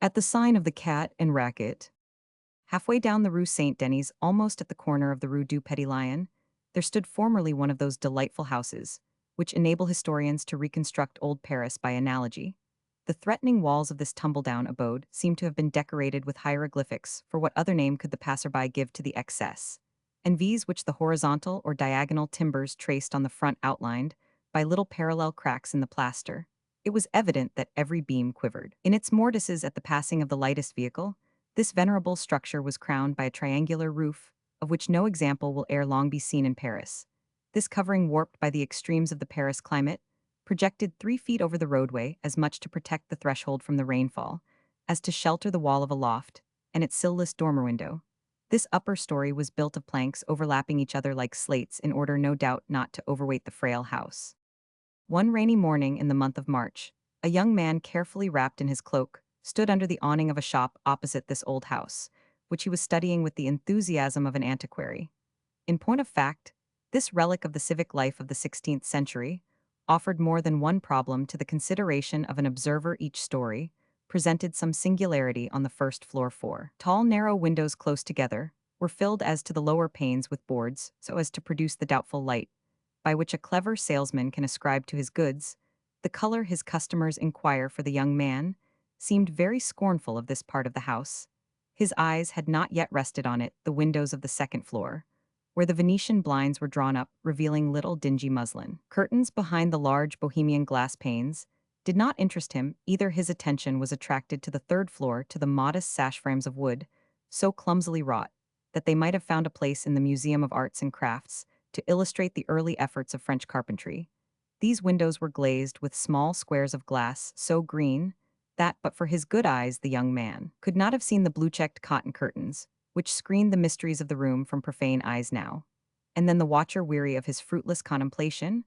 At the sign of the Cat and Racket, halfway down the Rue Saint Denis, almost at the corner of the Rue du Petit Lion, there stood formerly one of those delightful houses, which enable historians to reconstruct old Paris by analogy. The threatening walls of this tumble-down abode seemed to have been decorated with hieroglyphics, for what other name could the passerby give to the excess, and V's which the horizontal or diagonal timbers traced on the front outlined by little parallel cracks in the plaster. It was evident that every beam quivered. In its mortices at the passing of the lightest vehicle, this venerable structure was crowned by a triangular roof, of which no example will ere long be seen in Paris. This covering, warped by the extremes of the Paris climate, projected 3 feet over the roadway, as much to protect the threshold from the rainfall, as to shelter the wall of a loft, and its sill-less dormer window. This upper story was built of planks overlapping each other like slates in order no doubt not to overweight the frail house. One rainy morning in the month of March, a young man carefully wrapped in his cloak stood under the awning of a shop opposite this old house, which he was studying with the enthusiasm of an antiquary. In point of fact, this relic of the civic life of the 16th century offered more than one problem to the consideration of an observer. Each story presented some singularity. On the first floor, four tall, narrow windows close together were filled as to the lower panes with boards so as to produce the doubtful light, by which a clever salesman can ascribe to his goods the color his customers inquire for. The young man seemed very scornful of this part of the house. His eyes had not yet rested on it, the windows of the second floor, where the Venetian blinds were drawn up, revealing little dingy muslin curtains behind the large Bohemian glass panes, did not interest him. Either his attention was attracted to the third floor, to the modest sash frames of wood, so clumsily wrought that they might have found a place in the Museum of Arts and Crafts to illustrate the early efforts of French carpentry. These windows were glazed with small squares of glass so green that, but for his good eyes, the young man could not have seen the blue-checked cotton curtains, which screened the mysteries of the room from profane eyes now. And then the watcher, weary of his fruitless contemplation,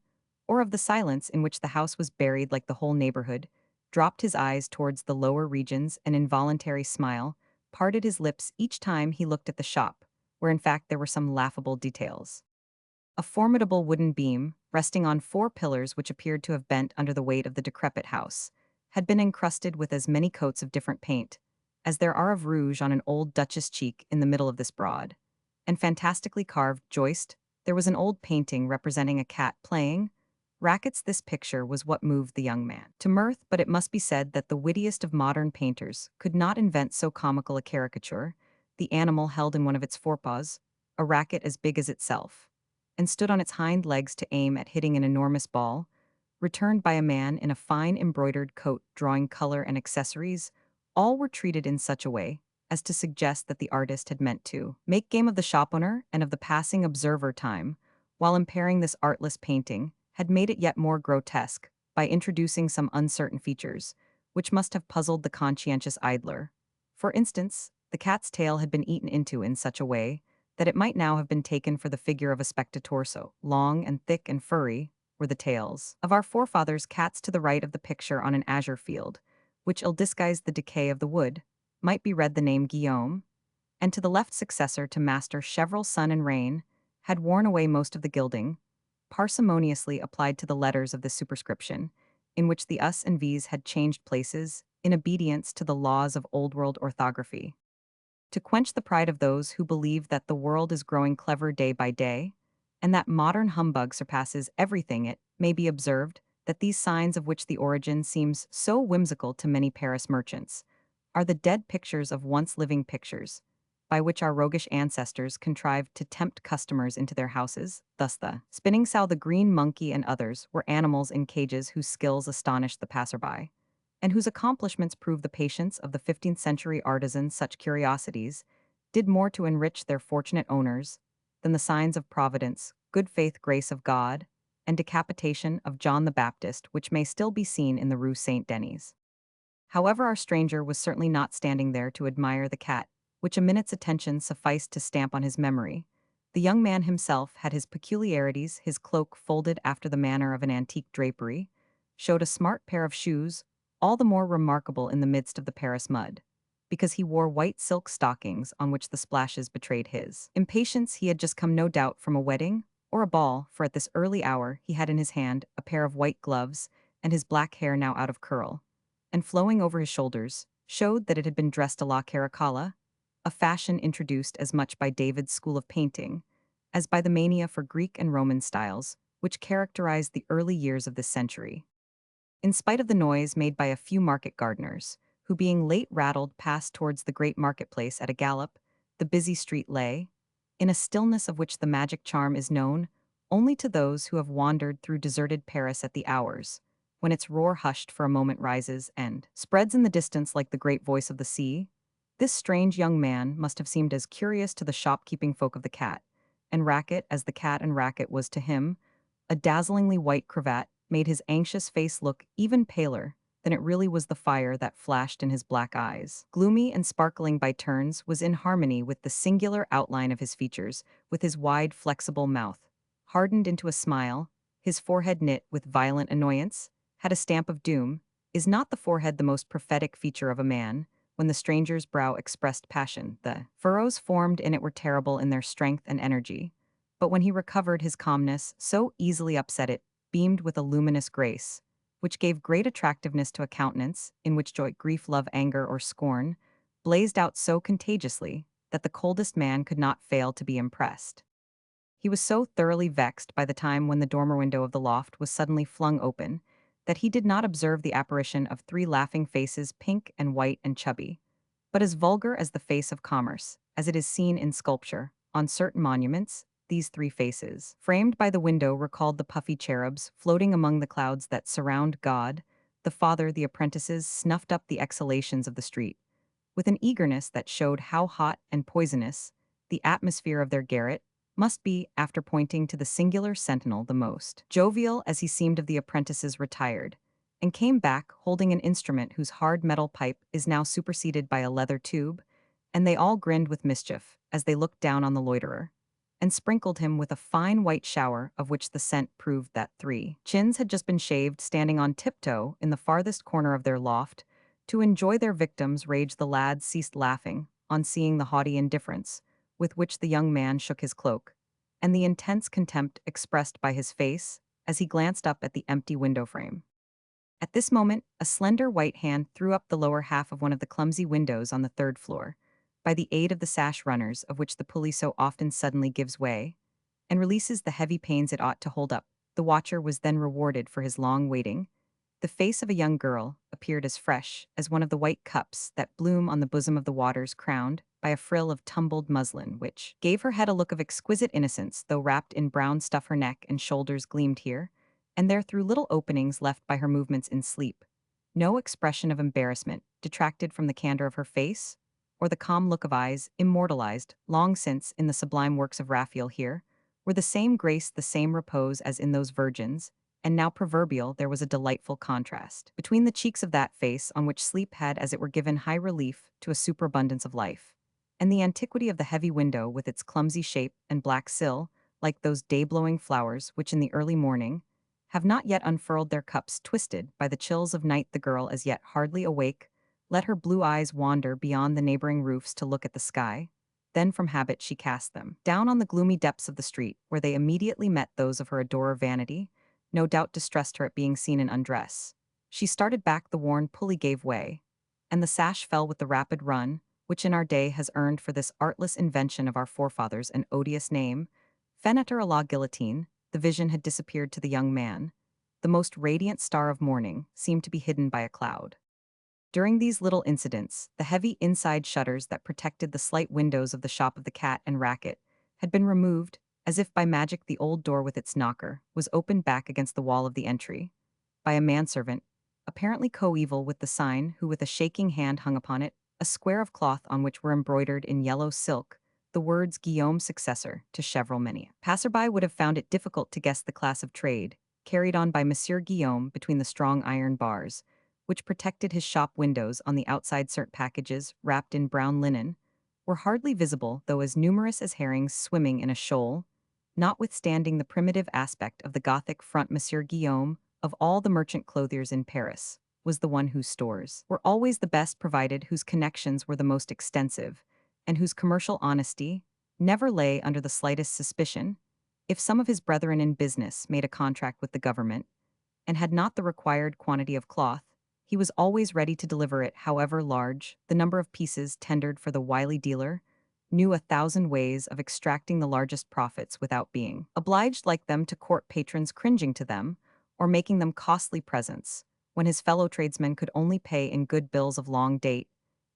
or of the silence in which the house was buried like the whole neighborhood, dropped his eyes towards the lower regions. An involuntary smile parted his lips each time he looked at the shop, where in fact there were some laughable details. A formidable wooden beam, resting on 4 pillars which appeared to have bent under the weight of the decrepit house, had been encrusted with as many coats of different paint as there are of rouge on an old Duchess cheek. In the middle of this broad and fantastically carved joist, there was an old painting representing a cat playing rackets. This picture was what moved the young man to mirth, but it must be said that the wittiest of modern painters could not invent so comical a caricature. The animal held in one of its forepaws a racket as big as itself, and stood on its hind legs to aim at hitting an enormous ball, returned by a man in a fine embroidered coat drawing color and accessories. All were treated in such a way as to suggest that the artist had meant to make game of the shopowner and of the passing observer. Time, while impairing this artless painting, had made it yet more grotesque by introducing some uncertain features, which must have puzzled the conscientious idler. For instance, the cat's tail had been eaten into in such a way that it might now have been taken for the figure of a spectator. So long and thick and furry were the tails of our forefathers' cats. To the right of the picture, on an azure field, which ill disguised the decay of the wood, might be read the name Guillaume, and to the left, successor to Master Chevreul. Sun and rain had worn away most of the gilding, parsimoniously applied to the letters of the superscription, in which the us and v's had changed places in obedience to the laws of old-world orthography. To quench the pride of those who believe that the world is growing clever day by day, and that modern humbug surpasses everything, it may be observed that these signs, of which the origin seems so whimsical to many Paris merchants, are the dead pictures of once living pictures, by which our roguish ancestors contrived to tempt customers into their houses. Thus the spinning sow, the green monkey, and others were animals in cages whose skills astonished the passerby, and whose accomplishments prove the patience of the 15th century artisans. Such curiosities did more to enrich their fortunate owners than the signs of Providence, good faith, grace of God, and decapitation of John the Baptist, which may still be seen in the Rue Saint Denis. However, our stranger was certainly not standing there to admire the cat, which a minute's attention sufficed to stamp on his memory. The young man himself had his peculiarities. His cloak, folded after the manner of an antique drapery, showed a smart pair of shoes, all the more remarkable in the midst of the Paris mud, because he wore white silk stockings on which the splashes betrayed his impatience. He had just come, no doubt, from a wedding or a ball, for at this early hour he had in his hand a pair of white gloves, and his black hair, now out of curl and flowing over his shoulders, showed that it had been dressed a la Caracalla, a fashion introduced as much by David's school of painting as by the mania for Greek and Roman styles, which characterized the early years of this century. In spite of the noise made by a few market gardeners, who being late rattled passed towards the great marketplace at a gallop, the busy street lay, in a stillness of which the magic charm is known only to those who have wandered through deserted Paris at the hours, when its roar hushed for a moment rises and spreads in the distance like the great voice of the sea. This strange young man must have seemed as curious to the shopkeeping folk of the cat, and Racket as the cat and Racket was to him. A dazzlingly white cravat made his anxious face look even paler than it really was. The fire that flashed in his black eyes, gloomy and sparkling by turns, was in harmony with the singular outline of his features, with his wide, flexible mouth, hardened into a smile, his forehead knit with violent annoyance, had a stamp of doom. Is not the forehead the most prophetic feature of a man? When the stranger's brow expressed passion, the furrows formed in it were terrible in their strength and energy. But when he recovered his calmness, so easily upset it, beamed with a luminous grace, which gave great attractiveness to a countenance in which joy, grief, love, anger, or scorn blazed out so contagiously that the coldest man could not fail to be impressed. He was so thoroughly vexed by the time when the dormer window of the loft was suddenly flung open that he did not observe the apparition of three laughing faces, pink and white and chubby, but as vulgar as the face of commerce, as it is seen in sculpture, on certain monuments. These three faces, framed by the window, recalled the puffy cherubs floating among the clouds that surround God. The father, the apprentices, snuffed up the exhalations of the street, with an eagerness that showed how hot and poisonous the atmosphere of their garret must be. After pointing to the singular sentinel, the most jovial as he seemed of the apprentices retired, and came back holding an instrument whose hard metal pipe is now superseded by a leather tube, and they all grinned with mischief as they looked down on the loiterer, and sprinkled him with a fine white shower of which the scent proved that three chins had just been shaved. Standing on tiptoe in the farthest corner of their loft to enjoy their victims' rage, the lads ceased laughing on seeing the haughty indifference with which the young man shook his cloak, and the intense contempt expressed by his face as he glanced up at the empty window frame. At this moment, a slender white hand threw up the lower half of one of the clumsy windows on the third floor, by the aid of the sash runners of which the pulley so often suddenly gives way, and releases the heavy panes it ought to hold up. The watcher was then rewarded for his long waiting. The face of a young girl appeared as fresh as one of the white cups that bloom on the bosom of the waters, crowned by a frill of tumbled muslin, which gave her head a look of exquisite innocence, though wrapped in brown stuff. Her neck and shoulders gleamed here and there through little openings left by her movements in sleep. No expression of embarrassment detracted from the candor of her face, or the calm look of eyes immortalized long since in the sublime works of Raphael. Here were the same grace, the same repose as in those virgins, and now proverbial. There was a delightful contrast between the cheeks of that face on which sleep had as it were given high relief to a superabundance of life, and the antiquity of the heavy window with its clumsy shape and black sill, like those day-blowing flowers which in the early morning have not yet unfurled their cups, twisted by the chills of night. The girl, as yet hardly awake, let her blue eyes wander beyond the neighboring roofs to look at the sky. Then from habit she cast them down on the gloomy depths of the street, where they immediately met those of her adorer. Vanity no doubt distressed her at being seen in undress. She started back, the worn pulley gave way, and the sash fell with the rapid run, which in our day has earned for this artless invention of our forefathers an odious name, fenêtre à la guillotine. The vision had disappeared to the young man. The most radiant star of morning seemed to be hidden by a cloud. During these little incidents, the heavy inside shutters that protected the slight windows of the shop of the Cat and Racket had been removed. As if by magic, the old door with its knocker was opened back against the wall of the entry by a manservant, apparently coeval with the sign, who with a shaking hand hung upon it a square of cloth on which were embroidered in yellow silk the words Guillaume's successor to Chevreul. Passerby would have found it difficult to guess the class of trade carried on by Monsieur Guillaume between the strong iron bars which protected his shop windows on the outside. Certain packages, wrapped in brown linen, were hardly visible, though as numerous as herrings swimming in a shoal. Notwithstanding the primitive aspect of the Gothic front, Monsieur Guillaume, of all the merchant clothiers in Paris, was the one whose stores were always the best provided, whose connections were the most extensive, and whose commercial honesty never lay under the slightest suspicion. If some of his brethren in business made a contract with the government, and had not the required quantity of cloth, He was always ready to deliver it, however large. The number of pieces tendered for the wily dealer knew 1,000 ways of extracting the largest profits without being obliged like them to court patrons cringing to them, or making them costly presents, when his fellow tradesmen could only pay in good bills of long date.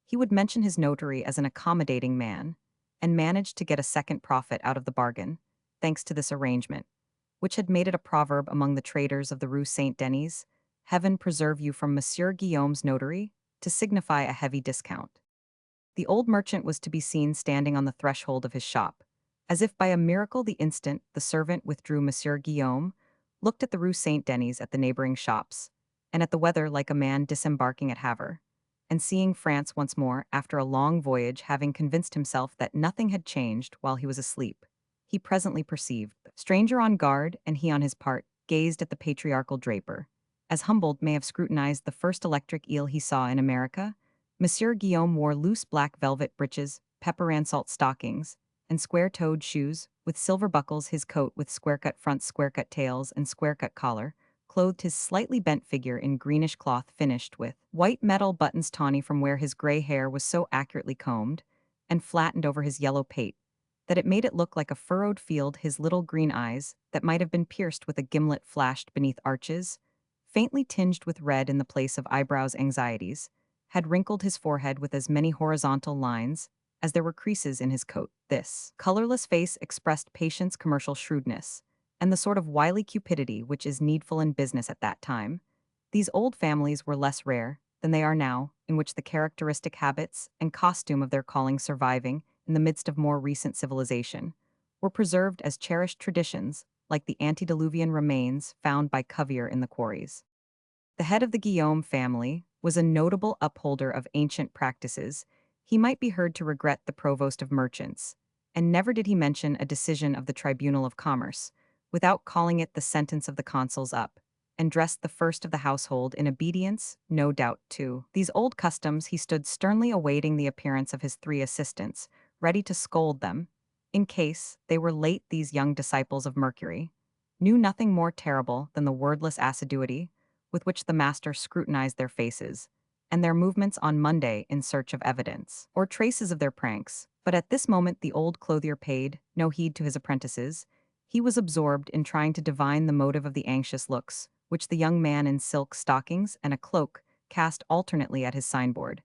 He would mention his notary as an accommodating man, and managed to get a second profit out of the bargain, thanks to this arrangement, which had made it a proverb among the traders of the Rue Saint Denis, "Heaven preserve you from Monsieur Guillaume's notary," to signify a heavy discount. The old merchant was to be seen standing on the threshold of his shop. As if by a miracle the instant the servant withdrew, Monsieur Guillaume looked at the Rue Saint Denis, at the neighboring shops, and at the weather like a man disembarking at Havre, and seeing France once more after a long voyage, having convinced himself that nothing had changed while he was asleep. He presently perceived the stranger on guard, and he on his part gazed at the patriarchal draper. As Humboldt may have scrutinized the first electric eel he saw in America, Monsieur Guillaume wore loose black velvet breeches, pepper and salt stockings, and square-toed shoes, with silver buckles. His coat, with square-cut fronts, square-cut tails, and square-cut collar, clothed his slightly bent figure in greenish cloth finished with white metal buttons tawny from where his gray hair was so accurately combed and flattened over his yellow pate that it made it look like a furrowed field. His little green eyes, that might have been pierced with a gimlet flashed beneath arches, faintly tinged with red in the place of eyebrows' anxieties, had wrinkled his forehead with as many horizontal lines as there were creases in his coat. This colorless face expressed patience, commercial shrewdness, and the sort of wily cupidity which is needful in business at that time. These old families were less rare than they are now, in which the characteristic habits and costume of their calling, surviving in the midst of more recent civilization, were preserved as cherished traditions, like the antediluvian remains found by Cuvier in the quarries. The head of the Guillaume family was a notable upholder of ancient practices. He might be heard to regret the provost of merchants, and never did he mention a decision of the Tribunal of Commerce, without calling it the sentence of the consuls up, and dressed the first of the household in obedience, no doubt, to these old customs. He stood sternly awaiting the appearance of his 3 assistants, ready to scold them, in case they were late. These young disciples of Mercury knew nothing more terrible than the wordless assiduity with which the master scrutinized their faces and their movements on Monday in search of evidence or traces of their pranks. But at this moment the old clothier paid no heed to his apprentices. He was absorbed in trying to divine the motive of the anxious looks which the young man in silk stockings and a cloak cast alternately at his signboard,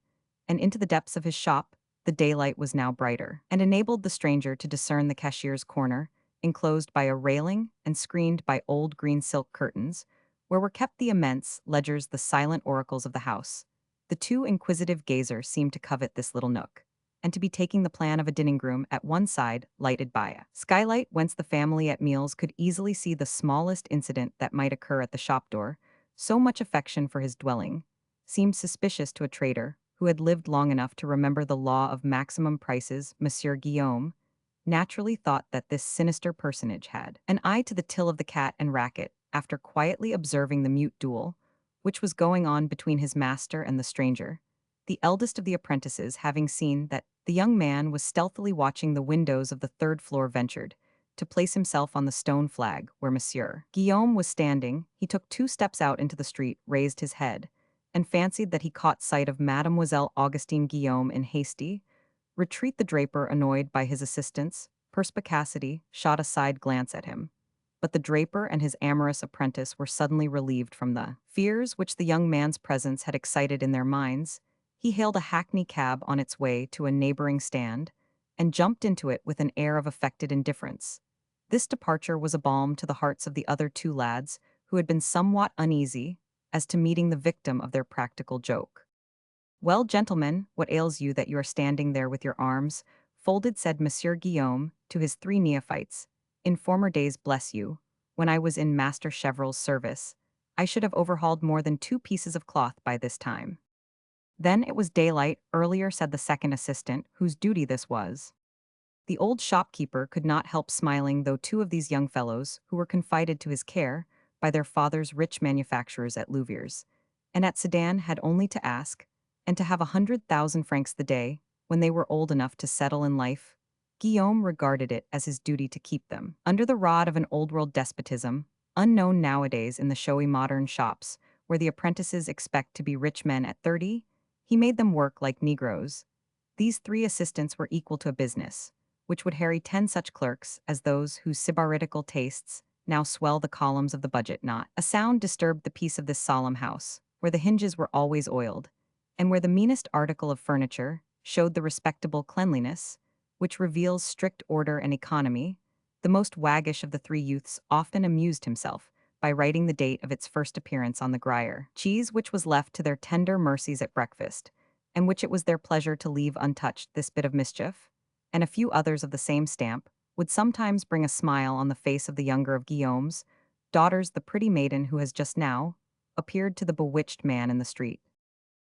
and into the depths of his shop. The daylight was now brighter, and enabled the stranger to discern the cashier's corner, enclosed by a railing and screened by old green silk curtains, where were kept the immense ledgers, the silent oracles of the house. The 2 inquisitive gazers seemed to covet this little nook, and to be taking the plan of a dining room at one side, lighted by a skylight whence the family at meals could easily see the smallest incident that might occur at the shop door. So much affection for his dwelling seemed suspicious to a trader who had lived long enough to remember the law of maximum prices. Monsieur Guillaume naturally thought that this sinister personage had an eye to the till of the cat and racket. After quietly observing the mute duel which was going on between his master and the stranger, the eldest of the apprentices, having seen that the young man was stealthily watching the windows of the 3rd floor, ventured to place himself on the stone flag where Monsieur Guillaume was standing. He took 2 steps out into the street, raised his head, and fancied that he caught sight of Mademoiselle Augustine Guillaume in hasty retreat. The draper, annoyed by his assistant's perspicacity, shot a side glance at him, but the draper and his amorous apprentice were suddenly relieved from the fears which the young man's presence had excited in their minds. He hailed a hackney cab on its way to a neighboring stand, and jumped into it with an air of affected indifference. This departure was a balm to the hearts of the other 2 lads, who had been somewhat uneasy as to meeting the victim of their practical joke. "Well, gentlemen, what ails you that you are standing there with your arms folded?" said Monsieur Guillaume to his 3 neophytes. "In former days, bless you, when I was in Master Chevreul's service, I should have overhauled more than 2 pieces of cloth by this time." "Then it was daylight earlier," said the second assistant, whose duty this was. The old shopkeeper could not help smiling, though 2 of these young fellows, who were confided to his care by their fathers, rich manufacturers at Louviers, and at Sedan, had only to ask, and to have 100,000 francs the day, when they were old enough to settle in life. Guillaume regarded it as his duty to keep them under the rod of an old-world despotism, unknown nowadays in the showy modern shops, where the apprentices expect to be rich men at 30, he made them work like Negroes. These three assistants were equal to a business, which would harry 10 such clerks as those whose sybaritical tastes now swell the columns of the budget not. A sound disturbed the peace of this solemn house, where the hinges were always oiled, and where the meanest article of furniture showed the respectable cleanliness, which reveals strict order and economy. The most waggish of the three youths often amused himself by writing the date of its first appearance on the grier cheese which was left to their tender mercies at breakfast, and which it was their pleasure to leave untouched. This bit of mischief, and a few others of the same stamp, would sometimes bring a smile on the face of the younger of Guillaume's daughters, the pretty maiden who has just now appeared to the bewitched man in the street.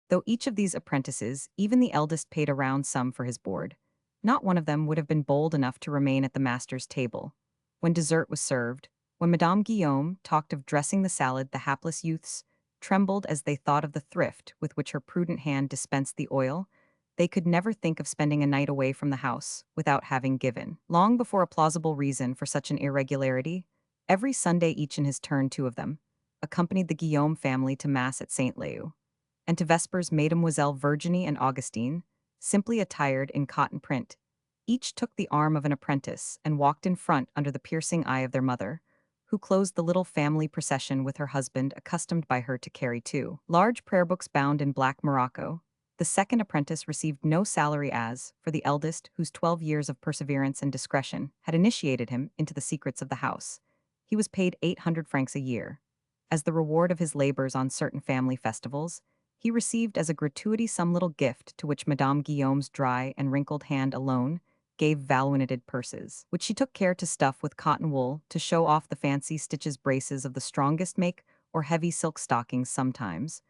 Though each of these apprentices, even the eldest, paid a round sum for his board, not one of them would have been bold enough to remain at the master's table. When dessert was served, when Madame Guillaume talked of dressing the salad, the hapless youths trembled as they thought of the thrift with which her prudent hand dispensed the oil. They could never think of spending a night away from the house without having given, long before, a plausible reason for such an irregularity. Every Sunday, each in his turn, two of them accompanied the Guillaume family to Mass at St. Leu, and to vespers Mademoiselle Virginie and Augustine, simply attired in cotton print, each took the arm of an apprentice and walked in front under the piercing eye of their mother, who closed the little family procession with her husband, accustomed by her to carry two large prayer books bound in black morocco. The second apprentice received no salary as, for the eldest, whose 12 years of perseverance and discretion had initiated him into the secrets of the house, he was paid 800 francs a year. As the reward of his labors on certain family festivals, he received as a gratuity some little gift to which Madame Guillaume's dry and wrinkled hand alone gave valuated purses, which she took care to stuff with cotton wool to show off the fancy stitches, braces of the strongest make, or heavy silk stockings sometimes.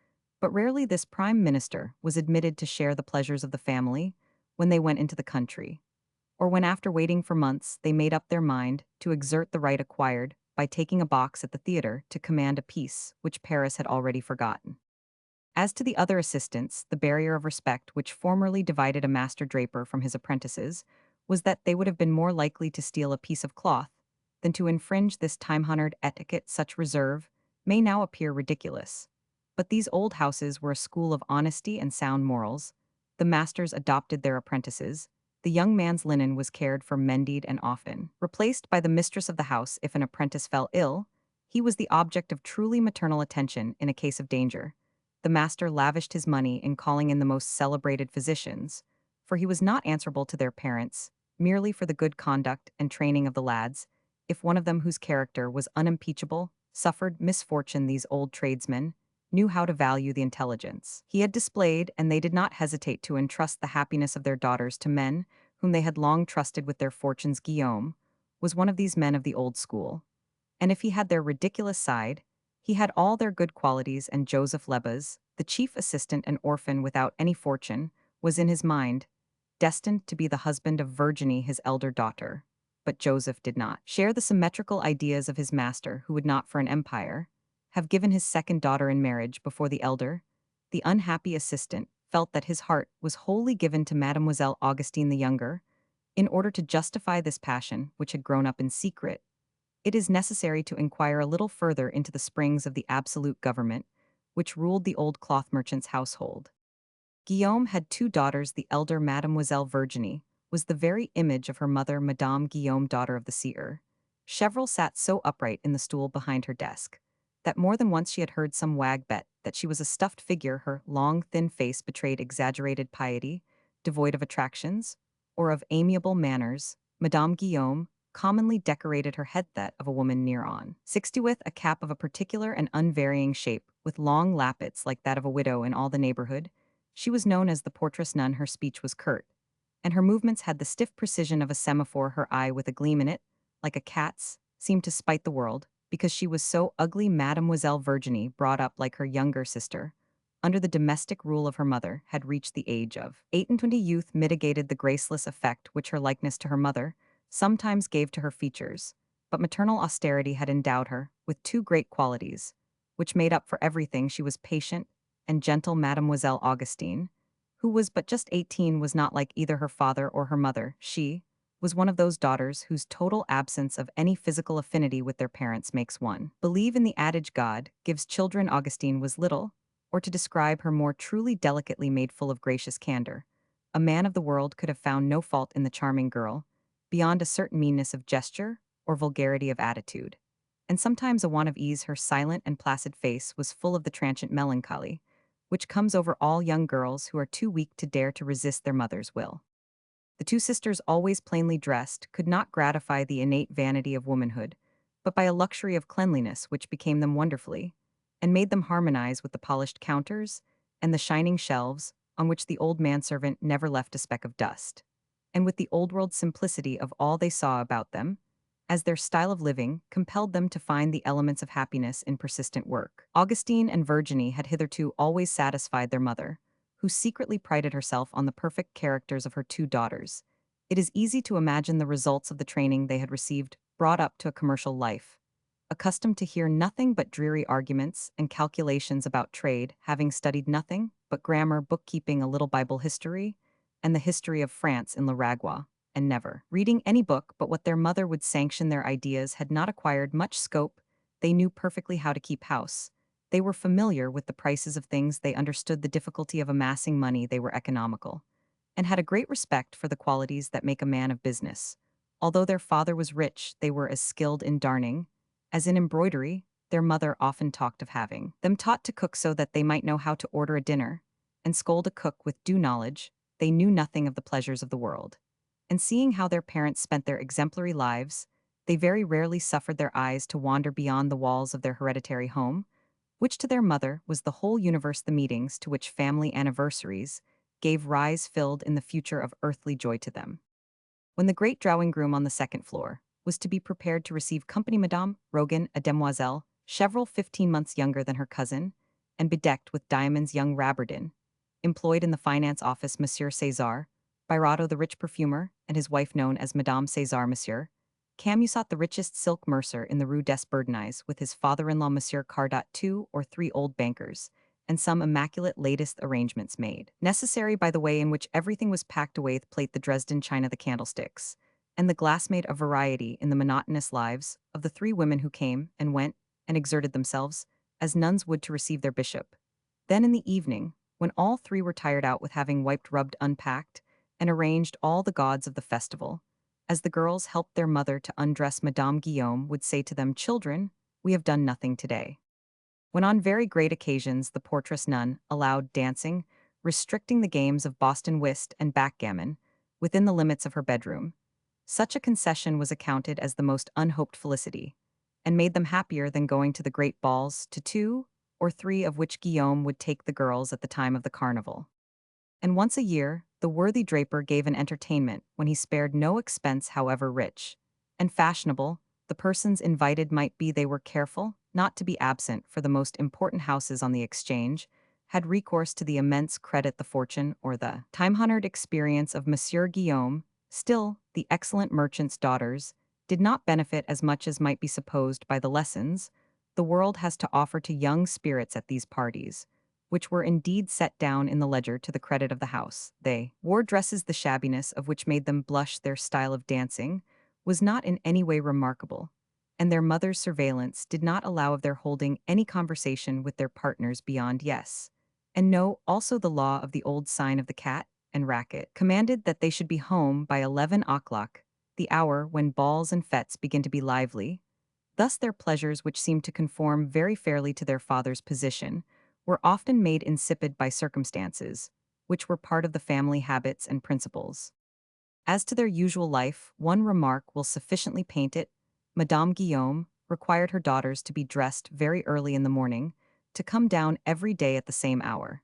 But rarely this prime minister was admitted to share the pleasures of the family when they went into the country, or when, after waiting for months, they made up their mind to exert the right acquired by taking a box at the theater to command a piece which Paris had already forgotten. As to the other assistants, the barrier of respect which formerly divided a master draper from his apprentices was that they would have been more likely to steal a piece of cloth than to infringe this time-honored etiquette. Such reserve may now appear ridiculous, but these old houses were a school of honesty and sound morals. The masters adopted their apprentices. The young man's linen was cared for, mended, and often replaced by the mistress of the house. If an apprentice fell ill, he was the object of truly maternal attention in a case of danger. The master lavished his money in calling in the most celebrated physicians, for he was not answerable to their parents, merely for the good conduct and training of the lads. If one of them, whose character was unimpeachable, suffered misfortune, these old tradesmen knew how to value the intelligence he had displayed, and they did not hesitate to entrust the happiness of their daughters to men whom they had long trusted with their fortunes. Guillaume was one of these men of the old school, and if he had their ridiculous side, he had all their good qualities. And Joseph Lebas, the chief assistant, an orphan without any fortune, was in his mind destined to be the husband of Virginie, his elder daughter. But Joseph did not share the symmetrical ideas of his master, who would not, for an empire, have given his second daughter in marriage before the elder. The unhappy assistant felt that his heart was wholly given to Mademoiselle Augustine the younger. In order to justify this passion, which had grown up in secret, it is necessary to inquire a little further into the springs of the absolute government which ruled the old cloth merchant's household. Guillaume had two daughters. The elder, Mademoiselle Virginie, was the very image of her mother, Madame Guillaume, daughter of the seer. Chevril sat so upright in the stool behind her desk that more than once she had heard some wag bet that she was a stuffed figure. Her long, thin face betrayed exaggerated piety, devoid of attractions, or of amiable manners. Madame Guillaume commonly decorated her head that of a woman near on 60, with a cap of a particular and unvarying shape, with long lappets like that of a widow in all the neighborhood. She was known as the portress nun. Her speech was curt, and her movements had the stiff precision of a semaphore. Her eye, with a gleam in it, like a cat's, seemed to spite the world, because she was so ugly. Mademoiselle Virginie, brought up like her younger sister, under the domestic rule of her mother, had reached the age of 28. Youth mitigated the graceless effect which her likeness to her mother sometimes gave to her features, but maternal austerity had endowed her with two great qualities, which made up for everything. She was patient and gentle. Mademoiselle Augustine, who was but just 18, was not like either her father or her mother. She was one of those daughters whose total absence of any physical affinity with their parents makes one believe in the adage God gives children. Augustine was little, or to describe her more truly delicately made full of gracious candor. A man of the world could have found no fault in the charming girl, beyond a certain meanness of gesture or vulgarity of attitude. And sometimes a want of ease, her silent and placid face was full of the transient melancholy, which comes over all young girls who are too weak to dare to resist their mother's will. The two sisters, always plainly dressed, could not gratify the innate vanity of womanhood, but by a luxury of cleanliness which became them wonderfully, and made them harmonize with the polished counters and the shining shelves on which the old manservant never left a speck of dust, and with the old-world simplicity of all they saw about them, as their style of living compelled them to find the elements of happiness in persistent work. Augustine and Virginie had hitherto always satisfied their mother, who secretly prided herself on the perfect characters of her two daughters. It is easy to imagine the results of the training they had received, brought up to a commercial life. Accustomed to hear nothing but dreary arguments and calculations about trade, having studied nothing but grammar, bookkeeping, a little Bible history, and the history of France in Laragua, and never reading any book but what their mother would sanction, their ideas had not acquired much scope. They knew perfectly how to keep house. They were familiar with the prices of things, they understood the difficulty of amassing money, they were economical, and had a great respect for the qualities that make a man of business. Although their father was rich, they were as skilled in darning as in embroidery. Their mother often talked of having them taught to cook so that they might know how to order a dinner, and scold a cook with due knowledge. They knew nothing of the pleasures of the world. And seeing how their parents spent their exemplary lives, they very rarely suffered their eyes to wander beyond the walls of their hereditary home, which to their mother was the whole universe. The meetings to which family anniversaries gave rise filled in the future of earthly joy to them. When the great drawing-room on the second floor was to be prepared to receive company, Madame Rogan, a demoiselle, Chevril 15 months younger than her cousin, and bedecked with diamonds, young Rabardin, employed in the finance office, Monsieur César, Birato the rich perfumer, and his wife known as Madame César, Monsieur Camusot the richest silk mercer in the Rue des Bourdonnais, with his father-in-law Monsieur Cardot, 2 or 3 old bankers, and some immaculate latest arrangements made necessary by the way in which everything was packed away, the plate, the Dresden china, the candlesticks, and the glass made a variety in the monotonous lives of the 3 women who came and went and exerted themselves, as nuns would to receive their bishop. Then in the evening, when all 3 were tired out with having wiped, rubbed, unpacked, and arranged all the gods of the festival, as the girls helped their mother to undress, Madame Guillaume would say to them, "Children, we have done nothing today." When on very great occasions the portress nun allowed dancing, restricting the games of Boston whist and backgammon within the limits of her bedroom, such a concession was accounted as the most unhoped felicity, and made them happier than going to the great balls, to 2 or 3 of which Guillaume would take the girls at the time of the carnival. And once a year, the worthy draper gave an entertainment when he spared no expense, however rich and fashionable the persons invited might be. They were careful not to be absent, for the most important houses on the exchange had recourse to the immense credit, the fortune, or the time-honored experience of Monsieur Guillaume. Still, the excellent merchant's daughters did not benefit as much as might be supposed by the lessons the world has to offer to young spirits at these parties, which were indeed set down in the ledger to the credit of the house. They wore dresses the shabbiness of which made them blush. Their style of dancing was not in any way remarkable, and their mother's surveillance did not allow of their holding any conversation with their partners beyond yes and no. Also, the law of the old sign of the cat and racket commanded that they should be home by 11 o'clock, the hour when balls and fetes begin to be lively. Thus their pleasures, which seemed to conform very fairly to their father's position, were often made insipid by circumstances, which were part of the family habits and principles. As to their usual life, one remark will sufficiently paint it. Madame Guillaume required her daughters to be dressed very early in the morning, to come down every day at the same hour,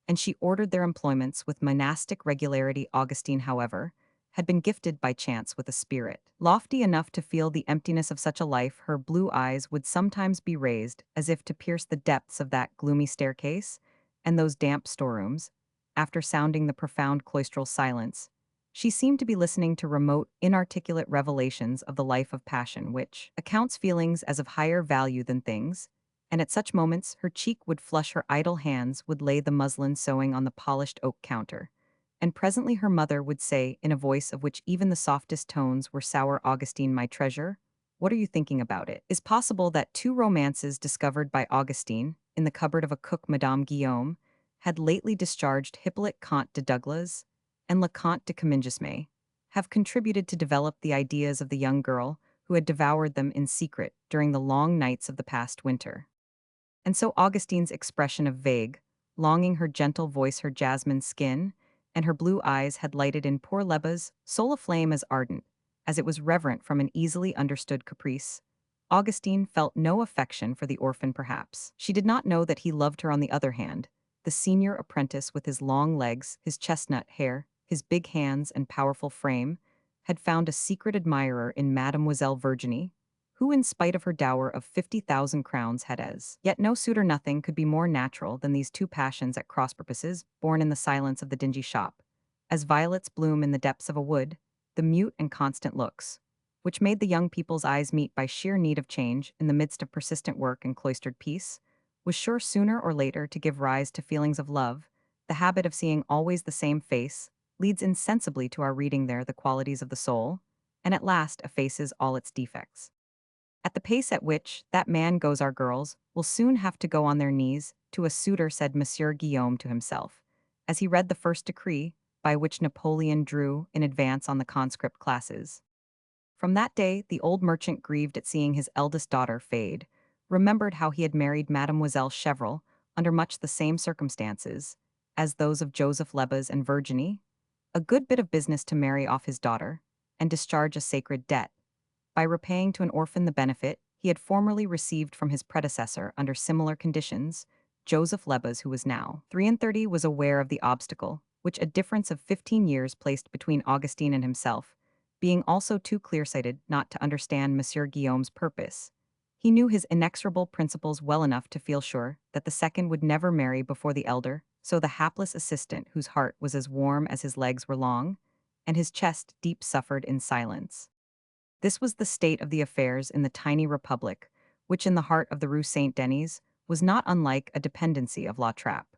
and she ordered their employments with monastic regularity. Augustine, however, had been gifted by chance with a spirit lofty enough to feel the emptiness of such a life. Her blue eyes would sometimes be raised as if to pierce the depths of that gloomy staircase and those damp storerooms. After sounding the profound cloistral silence, she seemed to be listening to remote, inarticulate revelations of the life of passion, which accounts feelings as of higher value than things, and at such moments her cheek would flush, her idle hands would lay the muslin sewing on the polished oak counter, And presently her mother would say, in a voice of which even the softest tones were sour, Augustine, my treasure, what are you thinking about it? Is possible that two romances discovered by Augustine, in the cupboard of a cook Madame Guillaume, had lately discharged Hippolyte Comte de Douglas and Le Comte de Commingesme, have contributed to develop the ideas of the young girl who had devoured them in secret during the long nights of the past winter. And so Augustine's expression of vague, longing, her gentle voice, her jasmine skin, and her blue eyes had lighted in poor Leba's soul a flame as ardent as it was reverent from an easily understood caprice. Augustine felt no affection for the orphan perhaps. She did not know that he loved her on the other hand, the senior apprentice with his long legs, his chestnut hair, his big hands and powerful frame, had found a secret admirer in Mademoiselle Virginie, who in spite of her dower of 50,000 crowns had as yet no suitor. Nothing could be more natural than these two passions at cross purposes, born in the silence of the dingy shop. As violets bloom in the depths of a wood, the mute and constant looks, which made the young people's eyes meet by sheer need of change in the midst of persistent work and cloistered peace, was sure sooner or later to give rise to feelings of love. The habit of seeing always the same face leads insensibly to our reading there the qualities of the soul, and at last effaces all its defects. At the pace at which that man goes, our girls will soon have to go on their knees to a suitor, said Monsieur Guillaume to himself, as he read the first decree by which Napoleon drew in advance on the conscript classes. From that day, the old merchant, grieved at seeing his eldest daughter fade, remembered how he had married Mademoiselle Chevreul under much the same circumstances as those of Joseph Lebas and Virginie, a good bit of business to marry off his daughter and discharge a sacred debt by repaying to an orphan the benefit he had formerly received from his predecessor under similar conditions. Joseph Lebas, who was now 33, was aware of the obstacle which a difference of 15 years placed between Augustine and himself, being also too clear-sighted not to understand Monsieur Guillaume's purpose. He knew his inexorable principles well enough to feel sure that the second would never marry before the elder, so the hapless assistant, whose heart was as warm as his legs were long, and his chest deep, suffered in silence. This was the state of the affairs in the tiny republic, which in the heart of the Rue Saint-Denis was not unlike a dependency of La Trappe.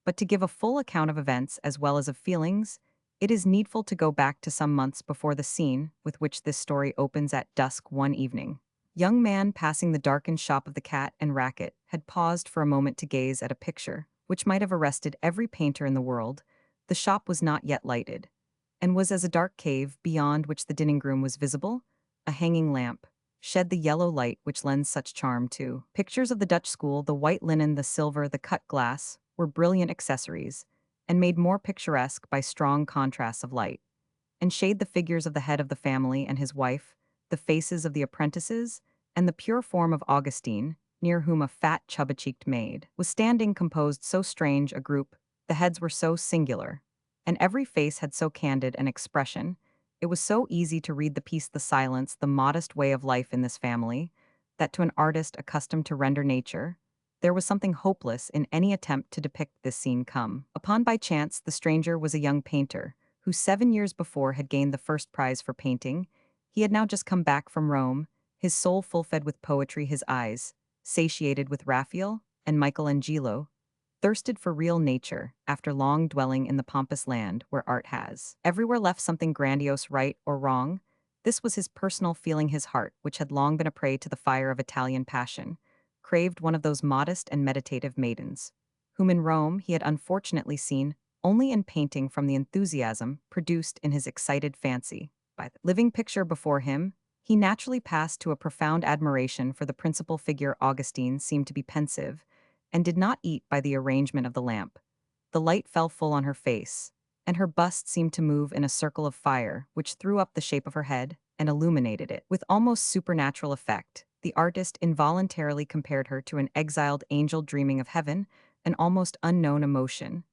But to give a full account of events as well as of feelings, it is needful to go back to some months before the scene with which this story opens. At dusk one evening, young man passing the darkened shop of the Cat and Racket had paused for a moment to gaze at a picture which might have arrested every painter in the world. The shop was not yet lighted, and was as a dark cave beyond which the dining room was visible. A hanging lamp shed the yellow light which lends such charm to pictures of the Dutch school. The white linen, the silver, the cut glass were brilliant accessories, and made more picturesque by strong contrasts of light and shade the figures of the head of the family and his wife, the faces of the apprentices, and the pure form of Augustine, near whom a fat, chubby-cheeked maid was standing, composed so strange a group. The heads were so singular, and every face had so candid an expression. It was so easy to read the peace, the silence, the modest way of life in this family, that to an artist accustomed to render nature, there was something hopeless in any attempt to depict this scene. Come upon by chance, the stranger was a young painter, who 7 years before had gained the first prize for painting. He had now just come back from Rome, his soul full-fed with poetry, his eyes, satiated with Raphael and Michelangelo, thirsted for real nature after long dwelling in the pompous land where art has everywhere left something grandiose, right or wrong. This was his personal feeling. His heart, which had long been a prey to the fire of Italian passion, craved one of those modest and meditative maidens, whom in Rome he had unfortunately seen only in painting from the enthusiasm produced in his excited fancy by the living picture before him. He naturally passed to a profound admiration for the principal figure. Augustine seemed to be pensive, and did not eat by the arrangement of the lamp. The light fell full on her face, and her bust seemed to move in a circle of fire which threw up the shape of her head and illuminated it with almost supernatural effect. The artist involuntarily compared her to an exiled angel dreaming of heaven, an almost unknown emotion.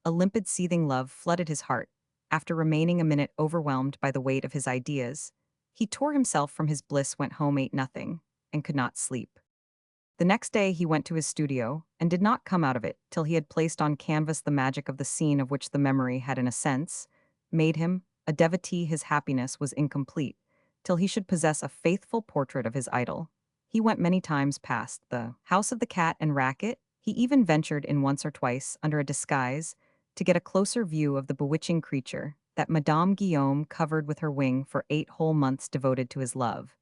A limpid, seething love flooded his heart. After remaining a minute overwhelmed by the weight of his ideas, he tore himself from his bliss, went home, ate nothing, and could not sleep. The next day he went to his studio, and did not come out of it till he had placed on canvas the magic of the scene of which the memory had in a sense made him a devotee. His happiness was incomplete till he should possess a faithful portrait of his idol. He went many times past the house of the Cat and Racket. He even ventured in once or twice under a disguise to get a closer view of the bewitching creature that Madame Guillaume covered with her wing for 8 whole months devoted to his love.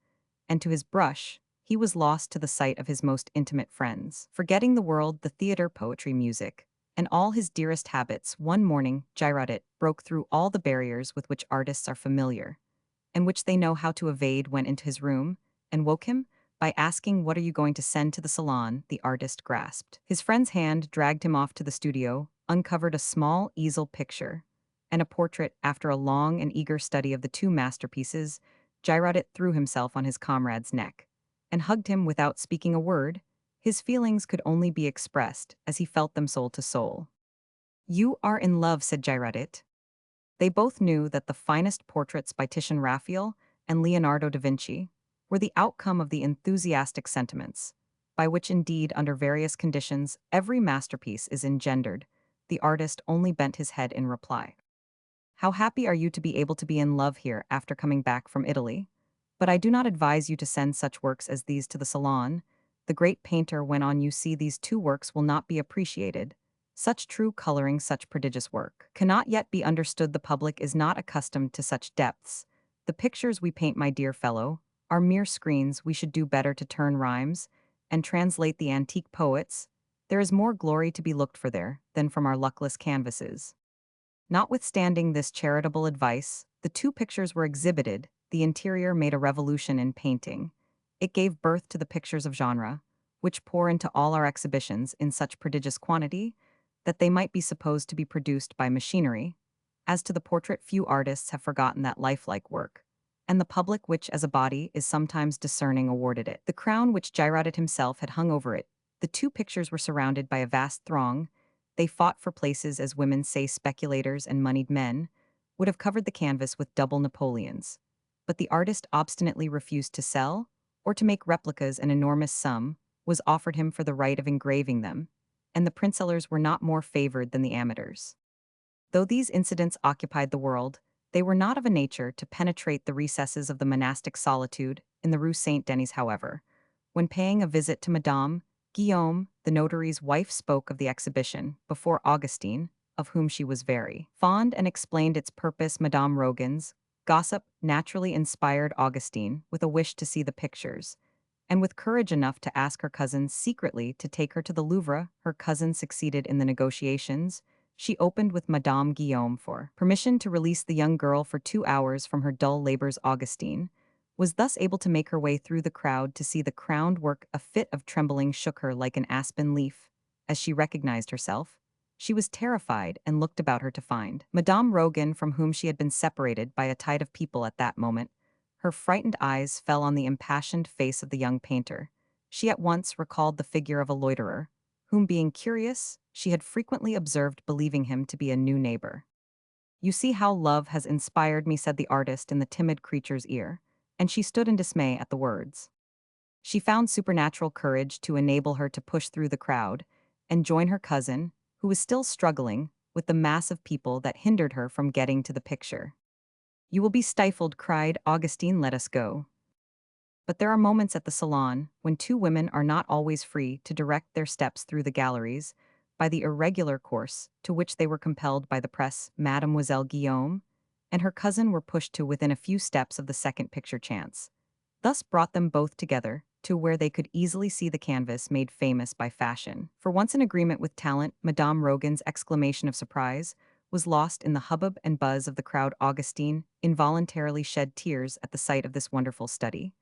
And to his brush, he was lost to the sight of his most intimate friends. Forgetting the world, the theater, poetry, music, and all his dearest habits, one morning, Racket broke through all the barriers with which artists are familiar, and which they know how to evade, went into his room, and woke him by asking, "What are you going to send to the salon?" The artist grasped. His friend's hand dragged him off to the studio, uncovered a small easel picture, and a portrait. After a long and eager study of the two masterpieces, Racket threw himself on his comrade's neck and hugged him without speaking a word. His feelings could only be expressed as he felt them soul to soul. "You are in love," said Racket. They both knew that the finest portraits by Titian, Raphael, and Leonardo da Vinci were the outcome of the enthusiastic sentiments, by which indeed, under various conditions, every masterpiece is engendered. The artist only bent his head in reply. "How happy are you to be able to be in love here after coming back from Italy? But I do not advise you to send such works as these to the salon." The great painter went on. "You see, these two works will not be appreciated. Such true coloring, such prodigious work, cannot yet be understood. The public is not accustomed to such depths. The pictures we paint, my dear fellow, are mere screens. We should do better to turn rhymes and translate the antique poets. There is more glory to be looked for there than from our luckless canvases." Notwithstanding this charitable advice, the two pictures were exhibited. The interior made a revolution in painting. It gave birth to the pictures of genre, which pour into all our exhibitions in such prodigious quantity that they might be supposed to be produced by machinery. As to the portrait, few artists have forgotten that lifelike work, and the public, which as a body is sometimes discerning, awarded it the crown which Racket himself had hung over it. The two pictures were surrounded by a vast throng. They fought for places, as women say. Speculators and moneyed men would have covered the canvas with double Napoleons. But the artist obstinately refused to sell or to make replicas. An enormous sum was offered him for the right of engraving them, and the printsellers were not more favored than the amateurs. Though these incidents occupied the world, they were not of a nature to penetrate the recesses of the monastic solitude in the Rue Saint-Denis. However, when paying a visit to Madame Guillaume, the notary's wife, spoke of the exhibition before Augustine, of whom she was very fond, and explained its purpose. Madame Rogan's gossip naturally inspired Augustine with a wish to see the pictures, and with courage enough to ask her cousin secretly to take her to the Louvre. Her cousin succeeded in the negotiations. She opened with Madame Guillaume for permission to release the young girl for 2 hours from her dull labors. Augustine was thus able to make her way through the crowd to see the crowned work. A fit of trembling shook her like an aspen leaf. As she recognized herself, she was terrified and looked about her to find Madame Rogan, from whom she had been separated by a tide of people at that moment. Her frightened eyes fell on the impassioned face of the young painter. She at once recalled the figure of a loiterer, whom, being curious, she had frequently observed, believing him to be a new neighbor. "You see how love has inspired me," said the artist in the timid creature's ear, and she stood in dismay at the words. She found supernatural courage to enable her to push through the crowd and join her cousin, who was still struggling with the mass of people that hindered her from getting to the picture. "You will be stifled," cried Augustine. "Let us go." But there are moments at the salon when two women are not always free to direct their steps through the galleries by the irregular course to which they were compelled by the press. Mademoiselle Guillaume and her cousin were pushed to within a few steps of the second picture. Chance thus brought them both together to where they could easily see the canvas made famous by fashion. For once in agreement with talent, Madame Rogan's exclamation of surprise was lost in the hubbub and buzz of the crowd. Augustine involuntarily shed tears at the sight of this wonderful study.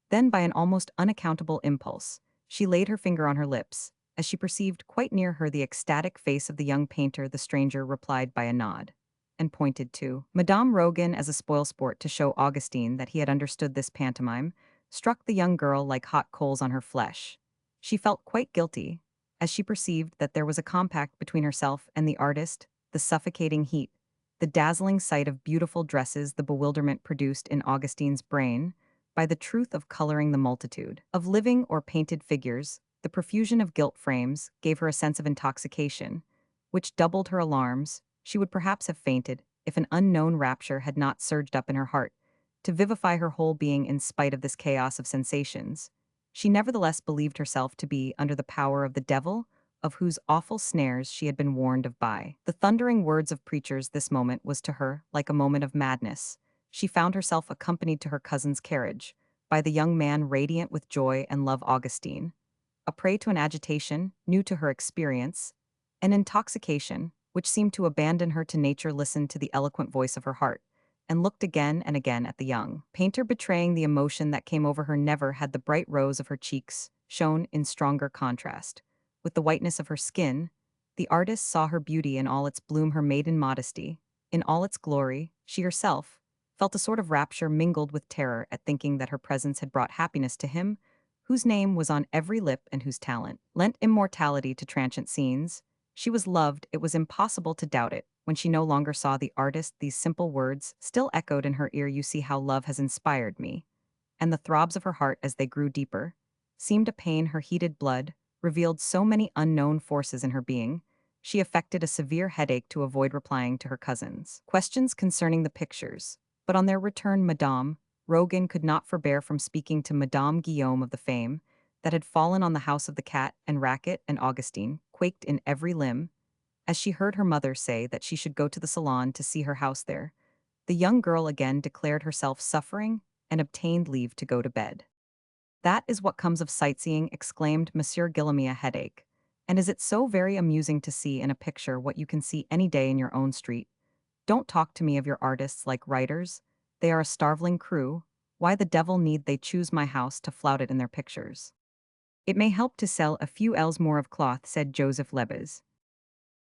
Then, by an almost unaccountable impulse, she laid her finger on her lips. As she perceived quite near her the ecstatic face of the young painter, the stranger replied by a nod and pointed to Madame Rogan as a spoilsport to show Augustine that he had understood this pantomime, struck the young girl like hot coals on her flesh. She felt quite guilty as she perceived that there was a compact between herself and the artist. The suffocating heat, the dazzling sight of beautiful dresses, the bewilderment produced in Augustine's brain by the truth of coloring, the multitude of living or painted figures, the profusion of gilt frames, gave her a sense of intoxication, which doubled her alarms. She would perhaps have fainted if an unknown rapture had not surged up in her heart to vivify her whole being. In spite of this chaos of sensations, she nevertheless believed herself to be under the power of the devil. of whose awful snares she had been warned of by the thundering words of preachers. This moment was to her like a moment of madness. She found herself accompanied to her cousin's carriage by the young man radiant with joy and love, Augustine, a prey to an agitation new to her experience, an intoxication which seemed to abandon her to nature. Listened to the eloquent voice of her heart, and looked again and again at the young painter, betraying the emotion that came over her. Never had the bright rose of her cheeks shone in stronger contrast with the whiteness of her skin. The artist saw her beauty in all its bloom, her maiden modesty, in all its glory. She herself felt a sort of rapture mingled with terror at thinking that her presence had brought happiness to him whose name was on every lip and whose talent lent immortality to transient scenes. She was loved, it was impossible to doubt it. When she no longer saw the artist, these simple words still echoed in her ear: "You see how love has inspired me." And the throbs of her heart, as they grew deeper, seemed to pain her heated blood, revealed so many unknown forces in her being. She affected a severe headache to avoid replying to her cousin's questions concerning the pictures. But on their return, Madame Rogan could not forbear from speaking to Madame Guillaume of the fame that had fallen on the house of the cat, and Racket, and Augustine quaked in every limb as she heard her mother say that she should go to the salon to see her house there. The young girl again declared herself suffering and obtained leave to go to bed. "That is what comes of sightseeing," exclaimed Monsieur Guillaume, a headache. "And is it so very amusing to see in a picture what you can see any day in your own street? Don't talk to me of your artists like writers. They are a starveling crew. Why the devil need they choose my house to flout it in their pictures? It may help to sell a few ells more of cloth," said Joseph Lebes.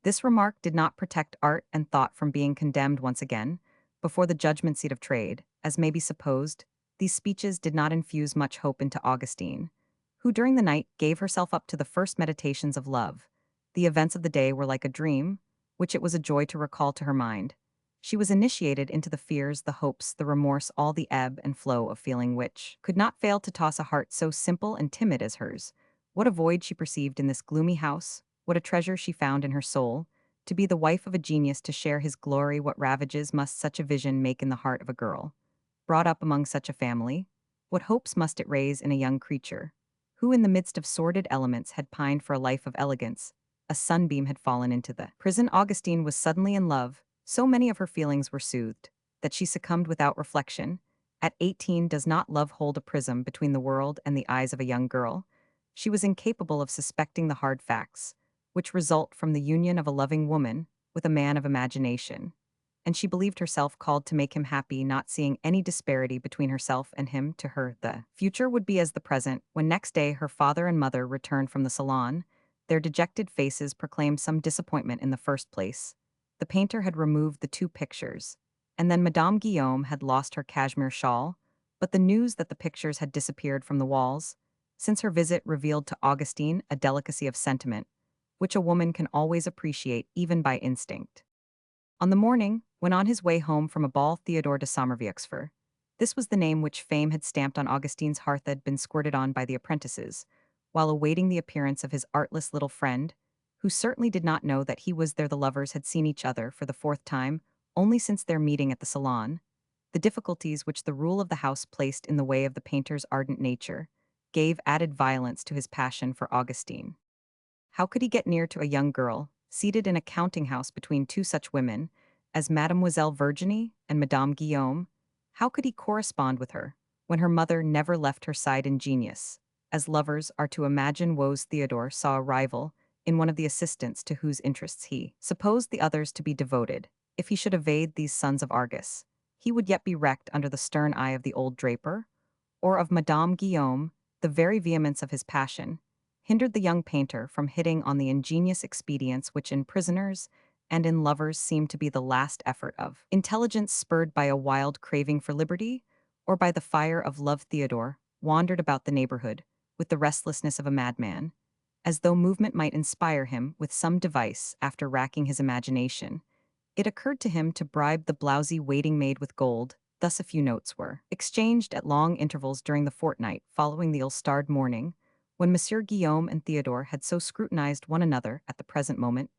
This remark did not protect art and thought from being condemned once again before the judgment seat of trade. As may be supposed, these speeches did not infuse much hope into Augustine, who during the night gave herself up to the first meditations of love. The events of the day were like a dream, which it was a joy to recall to her mind. She was initiated into the fears, the hopes, the remorse, all the ebb and flow of feeling which could not fail to toss a heart so simple and timid as hers. What a void she perceived in this gloomy house! What a treasure she found in her soul! To be the wife of a genius, to share his glory, what ravages must such a vision make in the heart of a girl brought up among such a family? What hopes must it raise in a young creature, who in the midst of sordid elements had pined for a life of elegance? A sunbeam had fallen into the prison. Augustine was suddenly in love. So many of her feelings were soothed, that she succumbed without reflection. At 18, does not love hold a prism between the world and the eyes of a young girl? She was incapable of suspecting the hard facts, which result from the union of a loving woman with a man of imagination, and she believed herself called to make him happy, not seeing any disparity between herself and him. To her, the future would be as the present. When next day her father and mother returned from the salon, their dejected faces proclaimed some disappointment. In the first place, the painter had removed the two pictures, and then Madame Guillaume had lost her cashmere shawl, but the news that the pictures had disappeared from the walls, since her visit, revealed to Augustine a delicacy of sentiment, which a woman can always appreciate even by instinct. On the morning, when on his way home from a ball, Theodore de Sommervieux, this was the name which fame had stamped on Augustine's hearth, had been squirted on by the apprentices, while awaiting the appearance of his artless little friend, who certainly did not know that he was there. The lovers had seen each other for the fourth time, only since their meeting at the salon. The difficulties which the rule of the house placed in the way of the painter's ardent nature gave added violence to his passion for Augustine. How could he get near to a young girl, seated in a counting-house between two such women as Mademoiselle Virginie and Madame Guillaume? How could he correspond with her, when her mother never left her side? Ingenious as lovers are to imagine woes, Theodore saw a rival in one of the assistants to whose interests he supposed the others to be devoted. If he should evade these sons of Argus, he would yet be wrecked under the stern eye of the old draper, or of Madame Guillaume. The very vehemence of his passion hindered the young painter from hitting on the ingenious expedients which in prisoners and in lovers seem to be the last effort of intelligence. Spurred by a wild craving for liberty, or by the fire of love, Theodore wandered about the neighborhood with the restlessness of a madman, as though movement might inspire him with some device. After racking his imagination, it occurred to him to bribe the blousy waiting maid with gold. Thus a few notes were exchanged at long intervals during the fortnight following the ill-starred morning, when Monsieur Guillaume and Theodore had so scrutinized one another. At the present moment,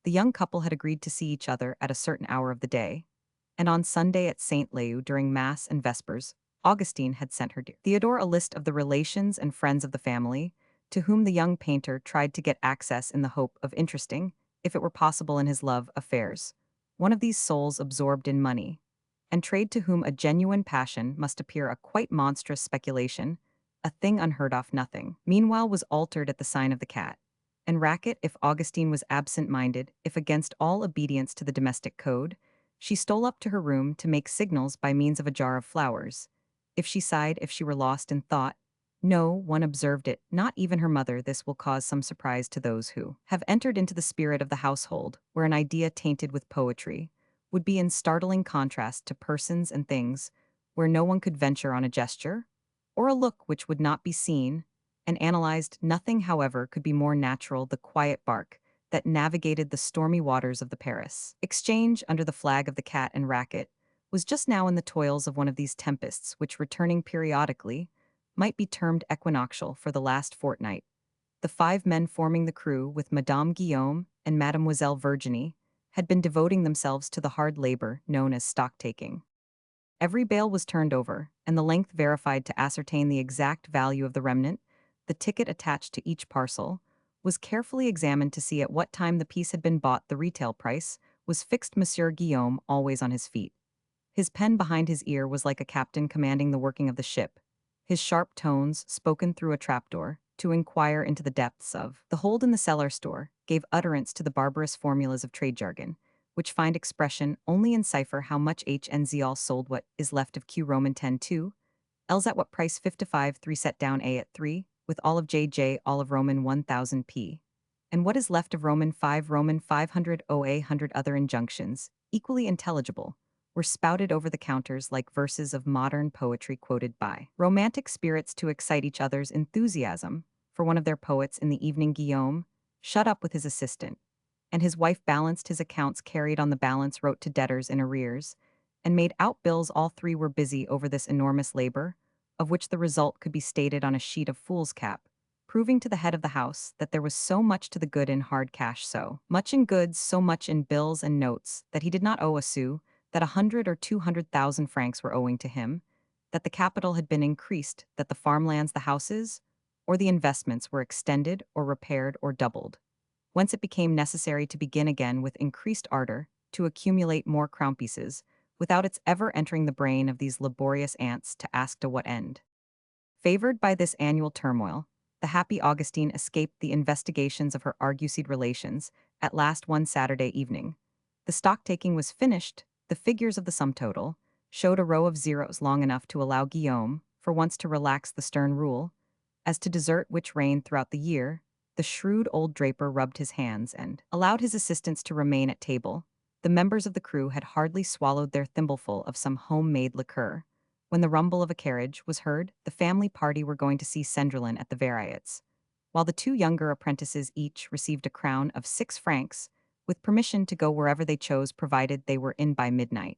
the young couple had agreed to see each other at a certain hour of the day, and on Sunday at Saint Leu during Mass and Vespers, Augustine had sent her Theodore a list of the relations and friends of the family, to whom the young painter tried to get access in the hope of interesting, if it were possible in his love affairs. One of these souls absorbed in money, and trade to whom a genuine passion must appear a quite monstrous speculation, a thing unheard of nothing. Meanwhile was altered at the sign of the cat. And Racket, if Augustine was absent-minded, if against all obedience to the domestic code, she stole up to her room to make signals by means of a jar of flowers. If she sighed, if she were lost in thought, no one observed it, not even her mother. This will cause some surprise to those who have entered into the spirit of the household, where an idea tainted with poetry would be in startling contrast to persons and things, where no one could venture on a gesture, or a look which would not be seen, and analyzed. Nothing, however, could be more natural. The quiet bark that navigated the stormy waters of the Paris Exchange under the flag of the Cat and Racket was just now in the toils of one of these tempests which, returning periodically, might be termed equinoctial for the last fortnight. The 5 men forming the crew, with Madame Guillaume and Mademoiselle Virginie, had been devoting themselves to the hard labor known as stock-taking. Every bale was turned over, and the length verified to ascertain the exact value of the remnant. The ticket attached to each parcel was carefully examined to see at what time the piece had been bought. The retail price was fixed. Monsieur Guillaume, always on his feet, his pen behind his ear, was like a captain commanding the working of the ship. His sharp tones, spoken through a trapdoor, to inquire into the depths of the hold in the cellar store, gave utterance to the barbarous formulas of trade jargon, which find expression only in cipher. How much HNZ all sold? What is left of Q Roman 10 2? L's at what price? 55 3 set down A at 3, with all of JJ all of Roman 1000 P. And what is left of Roman 5 Roman 500 OA 100? Other injunctions, equally intelligible, were spouted over the counters like verses of modern poetry quoted by romantic spirits to excite each other's enthusiasm. For one of their poets in the evening, Guillaume, shut up with his assistant, and his wife balanced his accounts, carried on the balance, wrote to debtors in arrears, and made out bills. All three were busy over this enormous labor, of which the result could be stated on a sheet of foolscap, proving to the head of the house that there was so much to the good in hard cash, so much in goods, so much in bills and notes, that he did not owe a sou, that 100 or 200,000 francs were owing to him, that the capital had been increased, that the farmlands, the houses, or the investments were extended or repaired or doubled, whence it became necessary to begin again with increased ardor to accumulate more crown pieces, without its ever entering the brain of these laborious ants to ask to what end. Favored by this annual turmoil, the happy Augustine escaped the investigations of her argusied relations. At last, one Saturday evening, the stock-taking was finished. The figures of the sum total showed a row of zeros long enough to allow Guillaume, for once, to relax the stern rule as to desert which reigned throughout the year. The shrewd old draper rubbed his hands and allowed his assistants to remain at table. The members of the crew had hardly swallowed their thimbleful of some homemade liqueur when the rumble of a carriage was heard. The family party were going to see Cendrillon at the Variets, while the 2 younger apprentices each received a crown of 6 francs, with permission to go wherever they chose provided they were in by midnight.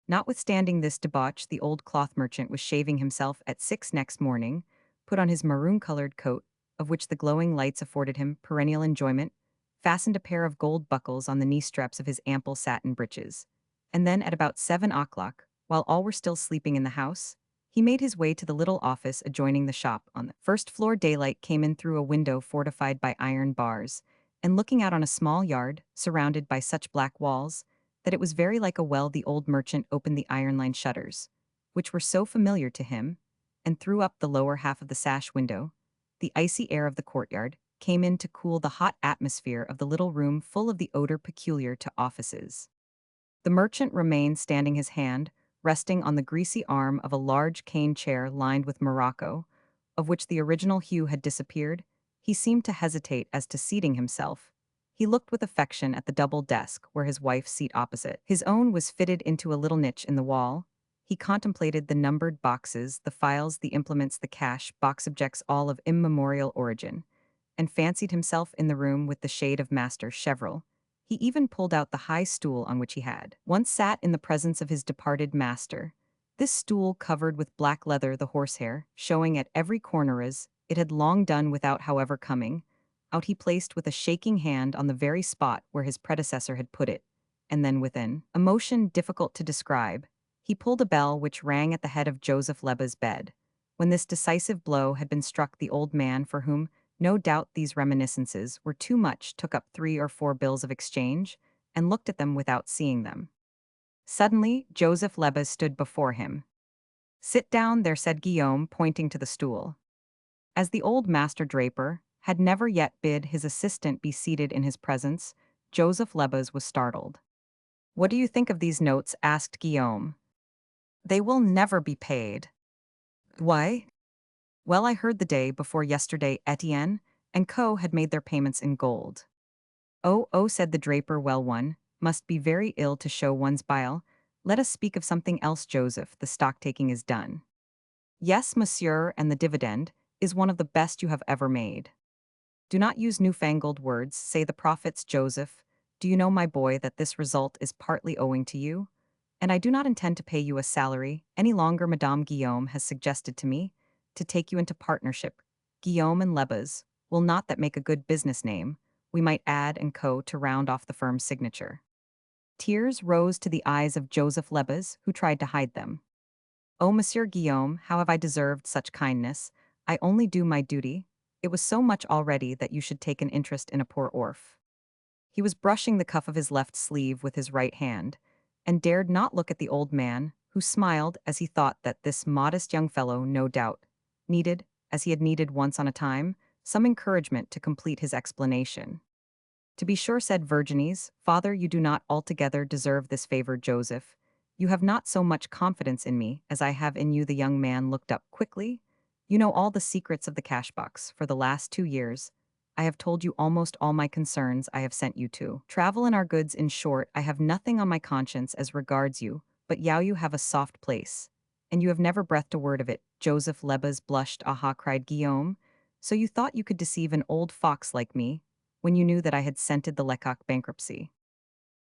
Notwithstanding this debauch, the old cloth merchant was shaving himself at 6 next morning, put on his maroon-colored coat, of which the glowing lights afforded him perennial enjoyment, fastened a pair of gold buckles on the knee-straps of his ample satin breeches, and then at about 7 o'clock, while all were still sleeping in the house, he made his way to the little office adjoining the shop on the first floor. Daylight came in through a window fortified by iron bars, and looking out on a small yard, surrounded by such black walls, that it was very like a well. The old merchant opened the iron-lined shutters, which were so familiar to him, and threw up the lower half of the sash window. The icy air of the courtyard came in to cool the hot atmosphere of the little room, full of the odor peculiar to offices. The merchant remained standing, his hand resting on the greasy arm of a large cane chair lined with morocco, of which the original hue had disappeared. He seemed to hesitate as to seating himself. He looked with affection at the double desk where his wife's seat opposite. His own was fitted into a little niche in the wall. He contemplated the numbered boxes, the files, the implements, the cash box objects, all of immemorial origin, and fancied himself in the room with the shade of Master Chevreul. He even pulled out the high stool on which he had once sat in the presence of his departed master. This stool, covered with black leather, the horsehair showing at every corner as it had long done without, however, coming out, he placed with a shaking hand on the very spot where his predecessor had put it, and then, with an emotion difficult to describe, he pulled a bell which rang at the head of Joseph Leba's bed. When this decisive blow had been struck, the old man, for whom No doubt these reminiscences were too much, took up 3 or 4 bills of exchange, and looked at them without seeing them. Suddenly, Joseph Lebas stood before him. "Sit down there," said Guillaume, pointing to the stool. As the old master draper had never yet bid his assistant be seated in his presence, Joseph Lebas was startled. "What do you think of these notes?" asked Guillaume. "They will never be paid." "Why?" "Well, I heard the day before yesterday Etienne and Co. had made their payments in gold." "Oh, oh," said the draper, "well, one must be very ill to show one's bile. Let us speak of something else, Joseph. The stock-taking is done." "Yes, monsieur, and the dividend is one of the best you have ever made." "Do not use newfangled words," say the prophets, Joseph. "Do you know, my boy, that this result is partly owing to you? And I do not intend to pay you a salary any longer. Madame Guillaume has suggested to me to take you into partnership. Guillaume and Lebas will not that make a good business name. We might add and Co. to round off the firm's signature." Tears rose to the eyes of Joseph Lebas, who tried to hide them. "Oh, Monsieur Guillaume, how have I deserved such kindness? I only do my duty. It was so much already that you should take an interest in a poor orph." He was brushing the cuff of his left sleeve with his right hand, and dared not look at the old man, who smiled as he thought that this modest young fellow, no doubt, needed, as he had needed once on a time, some encouragement to complete his explanation. "To be sure," said Virginie's father, "you do not altogether deserve this favor, Joseph. You have not so much confidence in me as I have in you." The young man looked up quickly. "You know all the secrets of the cash box. For the last 2 years, I have told you almost all my concerns. I have sent you to travel in our goods. In short, I have nothing on my conscience as regards you, but Yao you have a soft place. And you have never breathed a word of it." Joseph Lebas blushed. "Aha," cried Guillaume. "So you thought you could deceive an old fox like me, when you knew that I had scented the Lecoq bankruptcy?"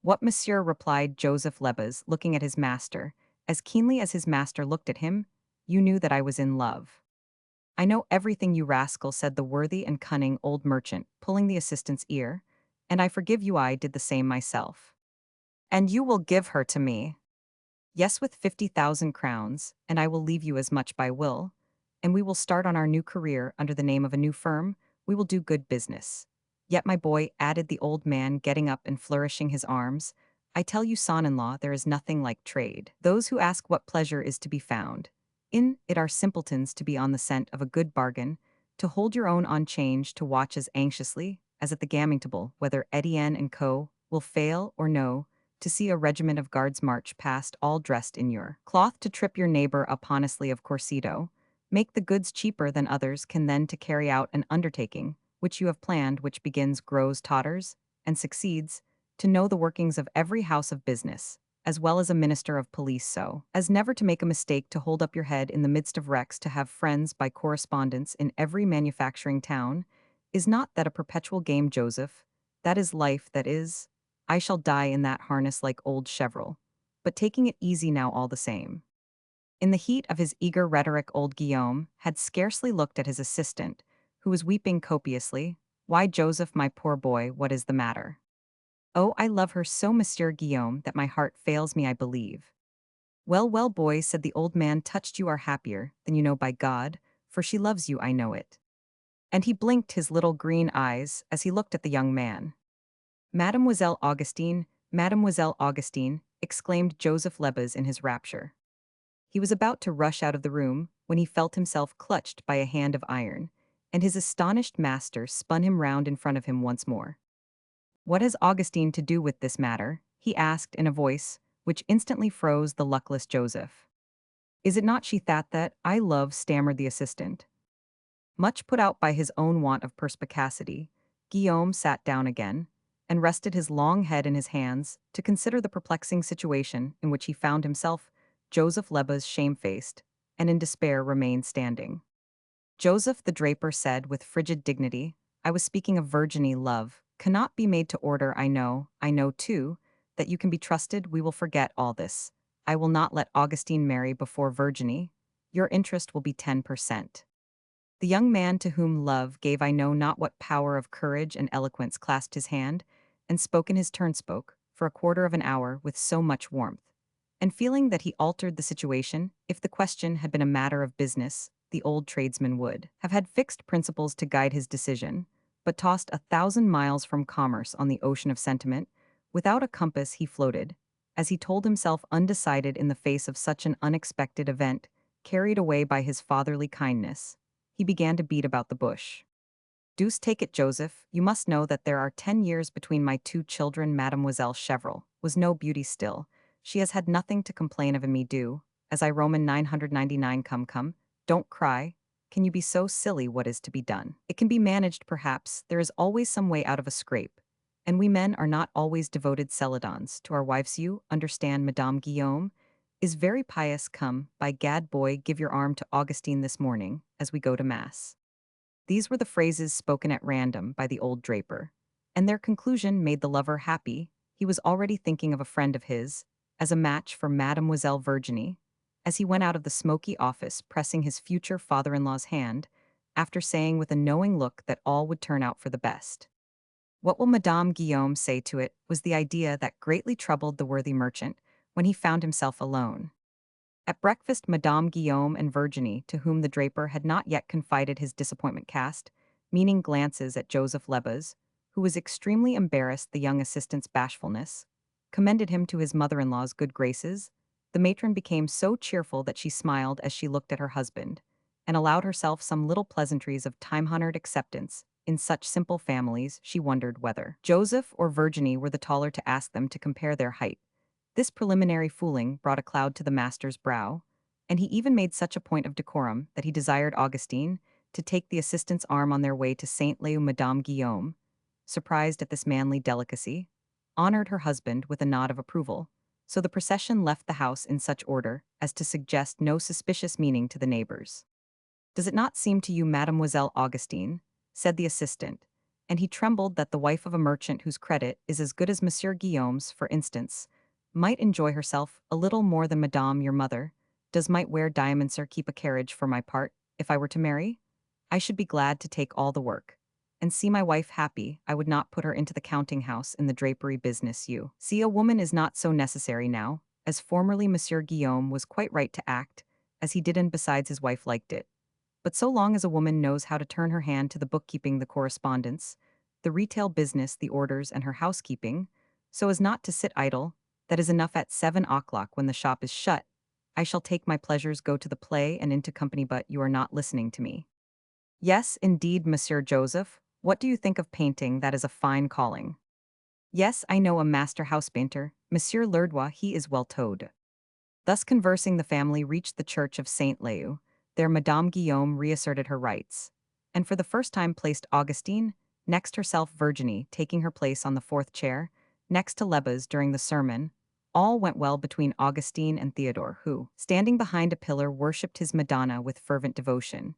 "What, monsieur?" replied Joseph Lebas, looking at his master, as keenly as his master looked at him. "You knew that I was in love." "I know everything, you rascal," said the worthy and cunning old merchant, pulling the assistant's ear, "and I forgive you. I did the same myself." "And you will give her to me?" "Yes, with 50,000 crowns, and I will leave you as much by will, and we will start on our new career under the name of a new firm. We will do good business. Yet, my boy," added the old man, getting up and flourishing his arms, "I tell you, son-in-law, there is nothing like trade. Those who ask what pleasure is to be found in it are simpletons. To be on the scent of a good bargain, to hold your own on change, to watch as anxiously as at the gaming table whether Etienne and Co. will fail or no, to see a regiment of guards march past all dressed in your cloth, to trip your neighbor up honestly of corseto, make the goods cheaper than others can, then to carry out an undertaking which you have planned, which begins, grows, totters, and succeeds, to know the workings of every house of business, as well as a minister of police, so as never to make a mistake, to hold up your head in the midst of wrecks, to have friends by correspondence in every manufacturing town. Is not that a perpetual game, Joseph? That is life, that is. I shall die in that harness like old Chevreul. But taking it easy now all the same." In the heat of his eager rhetoric, old Guillaume had scarcely looked at his assistant, who was weeping copiously. "Why, Joseph, my poor boy, what is the matter?" "Oh, I love her so, Monsieur Guillaume, that my heart fails me, I believe." "Well, well, boys," said the old man, "touched you are happier than you know, by God, for she loves you, I know it." And he blinked his little green eyes as he looked at the young man. "Mademoiselle Augustine, Mademoiselle Augustine," exclaimed Joseph Lebas in his rapture. He was about to rush out of the room when he felt himself clutched by a hand of iron, and his astonished master spun him round in front of him once more. "What has Augustine to do with this matter?" he asked in a voice which instantly froze the luckless Joseph. "Is it not she that I love?" stammered the assistant. Much put out by his own want of perspicacity, Guillaume sat down again and rested his long head in his hands to consider the perplexing situation in which he found himself. Joseph Lebas, shamefaced and in despair, remained standing. Joseph the draper said with frigid dignity, "I was speaking of Virginie, love. Cannot be made to order. I know too, that you can be trusted. We will forget all this. I will not let Augustine marry before Virginie. Your interest will be 10%. The young man, to whom love gave I know not what power of courage and eloquence, clasped his hand, and spoke in his turn, spoke, for a quarter of an hour, with so much warmth, and feeling that he altered the situation, if the question had been a matter of business, the old tradesman would have had fixed principles to guide his decision, but tossed 1,000 miles from commerce on the ocean of sentiment, without a compass he floated, as he told himself undecided in the face of such an unexpected event, carried away by his fatherly kindness. He began to beat about the bush. Deuce take it, Joseph, you must know that there are 10 years between my two children. Mademoiselle Chevreul was no beauty still. She has had nothing to complain of in me do, as I Roman 999. Come, don't cry. Can you be so silly? What is to be done? It can be managed, perhaps. There is always some way out of a scrape. And we men are not always devoted celadons to our wives. You understand, Madame Guillaume is very pious. Come, by gad, boy, give your arm to Augustine this morning, as we go to Mass. These were the phrases spoken at random by the old draper, and their conclusion made the lover happy. He was already thinking of a friend of his, as a match for Mademoiselle Virginie, as he went out of the smoky office pressing his future father-in-law's hand, after saying with a knowing look that all would turn out for the best. What will Madame Guillaume say to it was the idea that greatly troubled the worthy merchant when he found himself alone. At breakfast, Madame Guillaume and Virginie, to whom the draper had not yet confided his disappointment, cast meaning glances at Joseph Lebas, who was extremely embarrassed the young assistant's bashfulness, commended him to his mother-in-law's good graces. The matron became so cheerful that she smiled as she looked at her husband, and allowed herself some little pleasantries of time-honored acceptance. In such simple families, she wondered whether Joseph or Virginie were the taller to ask them to compare their height. This preliminary fooling brought a cloud to the master's brow, and he even made such a point of decorum that he desired Augustine to take the assistant's arm on their way to Saint Leu. Madame Guillaume, surprised at this manly delicacy, honored her husband with a nod of approval, so the procession left the house in such order as to suggest no suspicious meaning to the neighbors. "Does it not seem to you, Mademoiselle Augustine," said the assistant, and he trembled that the wife of a merchant whose credit is as good as Monsieur Guillaume's, for instance, might enjoy herself a little more than Madame your mother, does might wear diamonds, sir, keep a carriage for my part, if I were to marry? I should be glad to take all the work. And see my wife happy, I would not put her into the counting house in the drapery business. You see, a woman is not so necessary now, as formerly. Monsieur Guillaume was quite right to act, as he did, and besides his wife liked it. But so long as a woman knows how to turn her hand to the bookkeeping, the correspondence, the retail business, the orders, and her housekeeping, so as not to sit idle, that is enough at 7 o'clock when the shop is shut. I shall take my pleasures, go to the play and into company. But you are not listening to me. Yes, indeed, Monsieur Joseph. What do you think of painting? That is a fine calling. Yes, I know a master house painter, Monsieur Lerdois, he is well towed. Thus conversing, the family reached the church of Saint Leu. There Madame Guillaume reasserted her rights, and for the first time placed Augustine, next herself Virginie, taking her place on the fourth chair, next to Lebas during the sermon. All went well between Augustine and Theodore, who, standing behind a pillar, worshipped his Madonna with fervent devotion.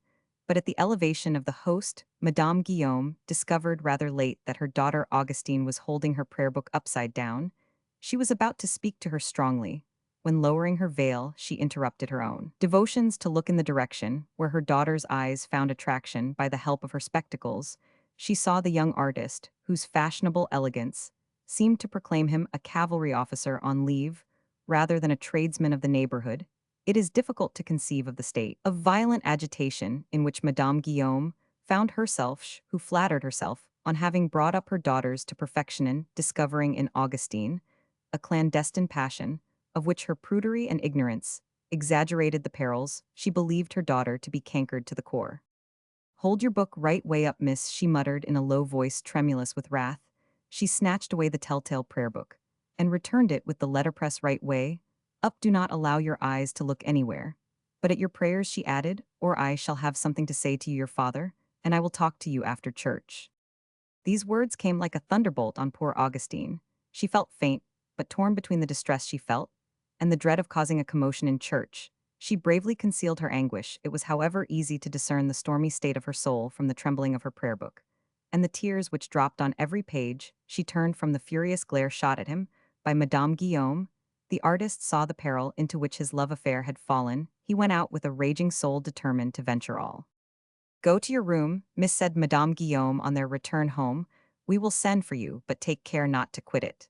But at the elevation of the host, Madame Guillaume discovered rather late that her daughter Augustine was holding her prayer book upside down. She was about to speak to her strongly, when lowering her veil, she interrupted her own devotions to look in the direction where her daughter's eyes found attraction. By the help of her spectacles, she saw the young artist, whose fashionable elegance seemed to proclaim him a cavalry officer on leave rather than a tradesman of the neighborhood. It is difficult to conceive of the state of violent agitation in which Madame Guillaume found herself, who flattered herself on having brought up her daughters to perfection, and discovering in Augustine a clandestine passion, of which her prudery and ignorance exaggerated the perils. She believed her daughter to be cankered to the core. "Hold your book right way up, miss," she muttered in a low voice tremulous with wrath. She snatched away the telltale prayer book, and returned it with the letterpress right way up. "Do not allow your eyes to look anywhere but at your prayers," she added, "or I shall have something to say to your father, and I will talk to you after church." These words came like a thunderbolt on poor Augustine. She felt faint, but torn between the distress she felt and the dread of causing a commotion in church. She bravely concealed her anguish. It was, however, easy to discern the stormy state of her soul from the trembling of her prayer book, and the tears which dropped on every page. She turned from the furious glare shot at him by Madame Guillaume. The artist saw the peril into which his love affair had fallen. He went out with a raging soul, determined to venture all. "Go to your room, miss," said Madame Guillaume on their return home. "We will send for you, but take care not to quit it."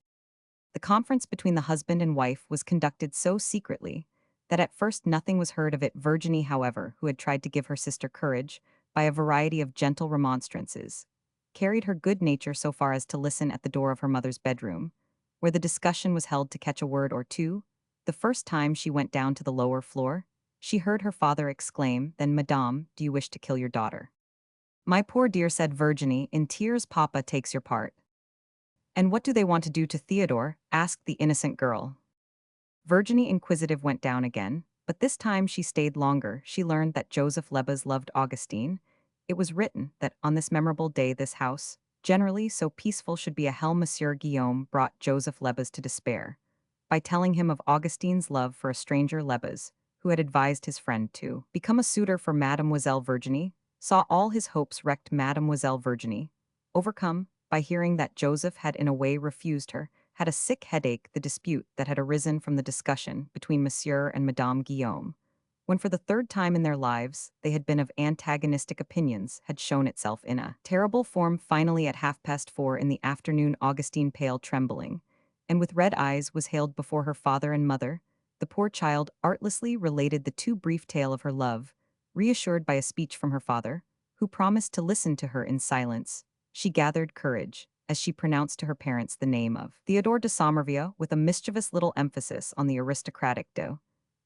The conference between the husband and wife was conducted so secretly that at first nothing was heard of it. Virginie, however, who had tried to give her sister courage by a variety of gentle remonstrances, carried her good nature so far as to listen at the door of her mother's bedroom, where the discussion was held to catch a word or two. The first time she went down to the lower floor, she heard her father exclaim, "Then, madame, do you wish to kill your daughter?" "My poor dear," said Virginie, in tears, "papa takes your part." "And what do they want to do to Theodore?" asked the innocent girl. Virginie, inquisitive, went down again, but this time she stayed longer. She learned that Joseph Lebas loved Augustine. It was written that on this memorable day this house, generally so peaceful, should be a hell. Monsieur Guillaume brought Joseph Lebas to despair by telling him of Augustine's love for a stranger. Lebas, who had advised his friend to become a suitor for Mademoiselle Virginie, saw all his hopes wrecked. Mademoiselle Virginie, overcome by hearing that Joseph had in a way refused her, had a sick headache. The dispute that had arisen from the discussion between Monsieur and Madame Guillaume, when for the third time in their lives they had been of antagonistic opinions, had shown itself in a terrible form. Finally, at 4:30 in the afternoon, Augustine, pale, trembling, and with red eyes, was haled before her father and mother. The poor child artlessly related the too brief tale of her love, reassured by a speech from her father, who promised to listen to her in silence. She gathered courage as she pronounced to her parents the name of Theodore de Sommerville, with a mischievous little emphasis on the aristocratic de,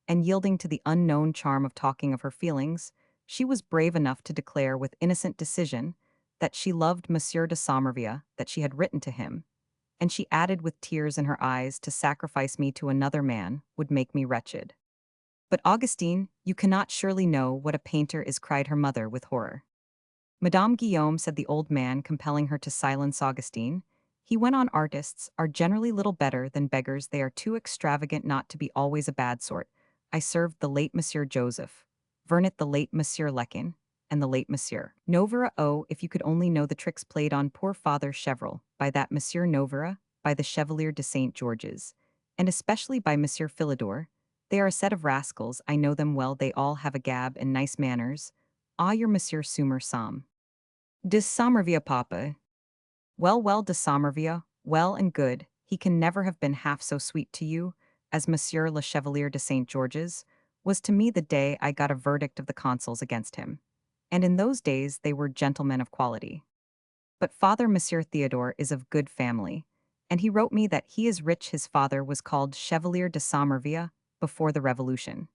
and yielding to the unknown charm of talking of her feelings, she was brave enough to declare with innocent decision that she loved Monsieur de Sommerville, that she had written to him, and she added with tears in her eyes, "To sacrifice me to another man would make me wretched." "But Augustine, you cannot surely know what a painter is," cried her mother with horror. "Madame Guillaume," said the old man, compelling her to silence Augustine, he went on, "artists are generally little better than beggars. They are too extravagant not to be always a bad sort. I served the late Monsieur Joseph Vernet, the late Monsieur Lequin, and the late Monsieur Novera. Oh, if you could only know the tricks played on poor Father Chevreul by that Monsieur Novera, by the Chevalier de Saint Georges, and especially by Monsieur Philidor. They are a set of rascals, I know them well. They all have a gab and nice manners. Ah, your Monsieur Sumer Sam de Sommerville, papa." "Well, well, de Sommerville, well and good. He can never have been half so sweet to you as Monsieur le Chevalier de Saint Georges was to me the day I got a verdict of the consuls against him. And in those days they were gentlemen of quality. But Father Monsieur Theodore is of good family, and he wrote me that he is rich. His father was called Chevalier de Sommerville before the Revolution."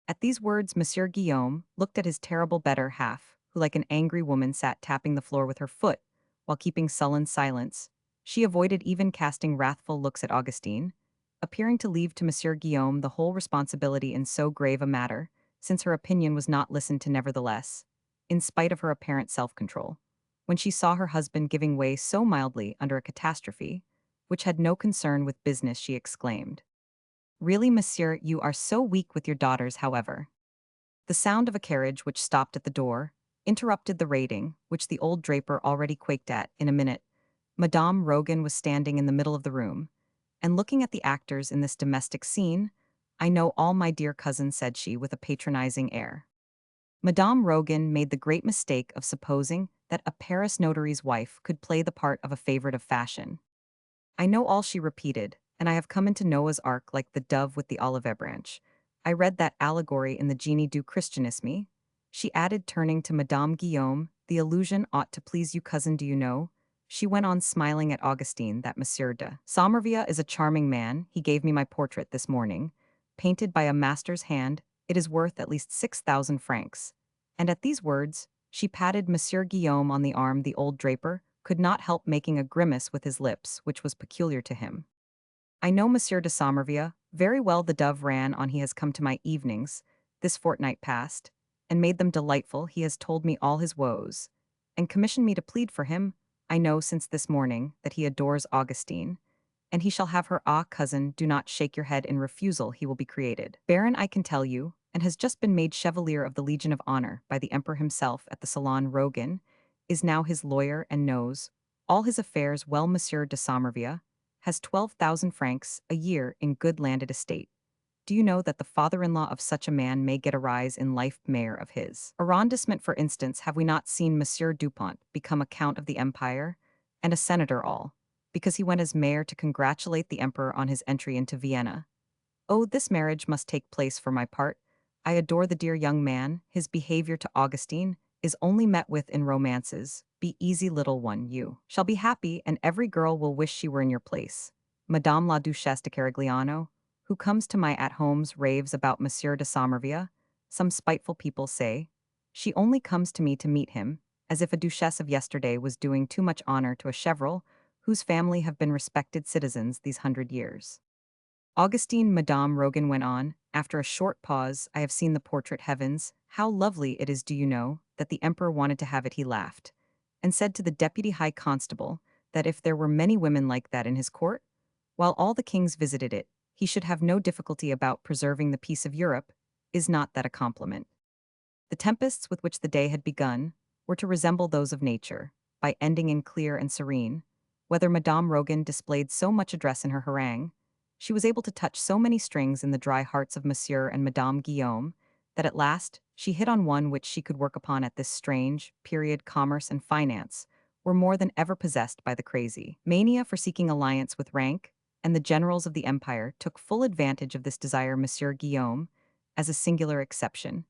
At these words, Monsieur Guillaume looked at his terrible better half, who like an angry woman sat tapping the floor with her foot, while keeping sullen silence. She avoided even casting wrathful looks at Augustine, appearing to leave to Monsieur Guillaume the whole responsibility in so grave a matter, since her opinion was not listened to. Nevertheless, in spite of her apparent self-control, when she saw her husband giving way so mildly under a catastrophe, which had no concern with business, she exclaimed, "Really, monsieur, you are so weak with your daughters." However, the sound of a carriage which stopped at the door interrupted the rating, which the old draper already quaked at. In a minute, Madame Rogan was standing in the middle of the room, and looking at the actors in this domestic scene. "I know all, my dear cousin," said she with a patronizing air. Madame Rogan made the great mistake of supposing that a Paris notary's wife could play the part of a favorite of fashion. "I know all," she repeated, "and I have come into Noah's ark like the dove with the olive branch. I read that allegory in the Genie du Christianisme," she added, turning to Madame Guillaume. "The illusion ought to please you, cousin. Do you know," she went on, smiling at Augustine, "that Monsieur de Sommerville is a charming man. He gave me my portrait this morning, painted by a master's hand. It is worth at least 6,000 francs." And at these words, she patted Monsieur Guillaume on the arm. The old draper could not help making a grimace with his lips, which was peculiar to him. "I know Monsieur de Sommerville very well," the dove ran on. "He has come to my evenings this fortnight past, and made them delightful. He has told me all his woes, and commissioned me to plead for him. I know since this morning that he adores Augustine, and he shall have her. Ah, cousin, do not shake your head in refusal. He will be created Baron, I can tell you, and has just been made Chevalier of the Legion of Honor by the Emperor himself at the Salon. Rogan is now his lawyer and knows all his affairs well. Monsieur de Sommerville has 12,000 francs a year in good landed estate. Do you know that the father-in-law of such a man may get a rise in life? Mayor of his arrondissement, for instance. Have we not seen Monsieur Dupont become a Count of the Empire and a senator, all because he went as mayor to congratulate the emperor on his entry into Vienna? Oh, this marriage must take place for my part. I adore the dear young man, his behavior to Augustine is only met with in romances. Be easy, little one, you shall be happy, and every girl will wish she were in your place. Madame la Duchesse de Carigliano, who comes to my at-homes, raves about Monsieur de Somerville, some spiteful people say. She only comes to me to meet him, as if a duchess of yesterday was doing too much honor to a chevreul, whose family have been respected citizens these 100 years. Augustine, Madame Rogan went on, after a short pause. I have seen the portrait. Heavens, how lovely it is. Do you know that the emperor wanted to have it? He laughed, and said to the deputy high constable that if there were many women like that in his court, while all the kings visited it, he should have no difficulty about preserving the peace of Europe. Is not that a compliment? The tempests with which the day had begun were to resemble those of nature, by ending in clear and serene. Whether Madame Rogan displayed so much address in her harangue, she was able to touch so many strings in the dry hearts of Monsieur and Madame Guillaume, that at last she hit on one which she could work upon at this strange period. Commerce and finance were more than ever possessed by the crazy mania for seeking alliance with rank, and the generals of the empire took full advantage of this desire. Monsieur Guillaume, as a singular exception,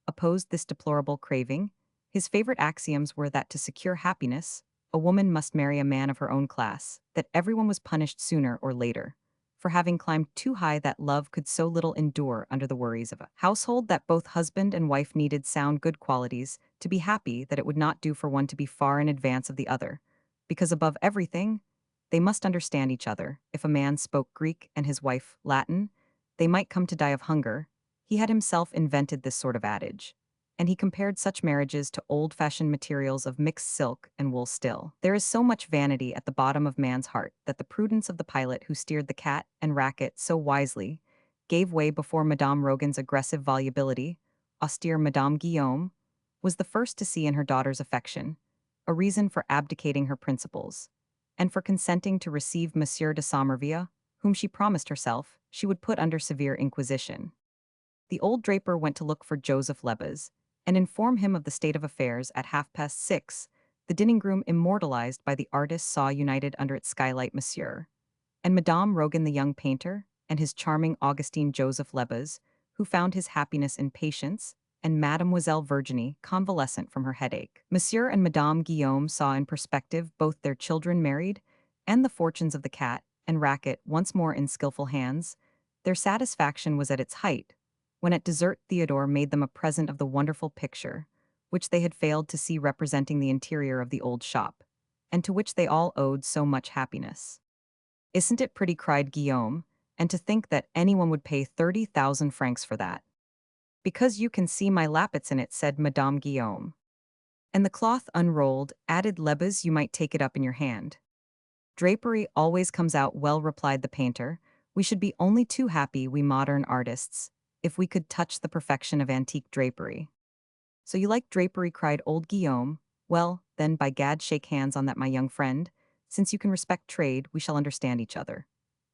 opposed this deplorable craving. His favorite axioms were that to secure happiness, a woman must marry a man of her own class, that everyone was punished sooner or later for having climbed too high, that love could so little endure under the worries of a household, that both husband and wife needed sound good qualities to be happy, that it would not do for one to be far in advance of the other, because above everything, they must understand each other. If a man spoke Greek and his wife Latin, they might come to die of hunger. He had himself invented this sort of adage, and he compared such marriages to old-fashioned materials of mixed silk and wool. Still, there is so much vanity at the bottom of man's heart that the prudence of the pilot who steered the cat and racket so wisely gave way before Madame Rogan's aggressive volubility. Austere Madame Guillaume was the first to see in her daughter's affection a reason for abdicating her principles, and for consenting to receive Monsieur de Somerville, whom she promised herself she would put under severe inquisition. The old draper went to look for Joseph Lebas, and inform him of the state of affairs. At 6:30, the dining room immortalized by the artist saw united under its skylight Monsieur and Madame Rogan, the young painter, and his charming Augustine Joseph Lebas, who found his happiness in patience, and Mademoiselle Virginie, convalescent from her headache. Monsieur and Madame Guillaume saw in perspective both their children married, and the fortunes of the cat and racket once more in skillful hands. Their satisfaction was at its height when at dessert Theodore made them a present of the wonderful picture, which they had failed to see, representing the interior of the old shop, and to which they all owed so much happiness. "Isn't it pretty?" cried Guillaume, "and to think that anyone would pay 30,000 francs for that." "Because you can see my lappets in it," said Madame Guillaume. "And the cloth unrolled," added Lebas. "You might take it up in your hand." "Drapery always comes out well," replied the painter. "We should be only too happy, we modern artists, if we could touch the perfection of antique drapery." "So you like drapery?" cried old Guillaume. "Well, then, by gad, shake hands on that, my young friend. Since you can respect trade, we shall understand each other.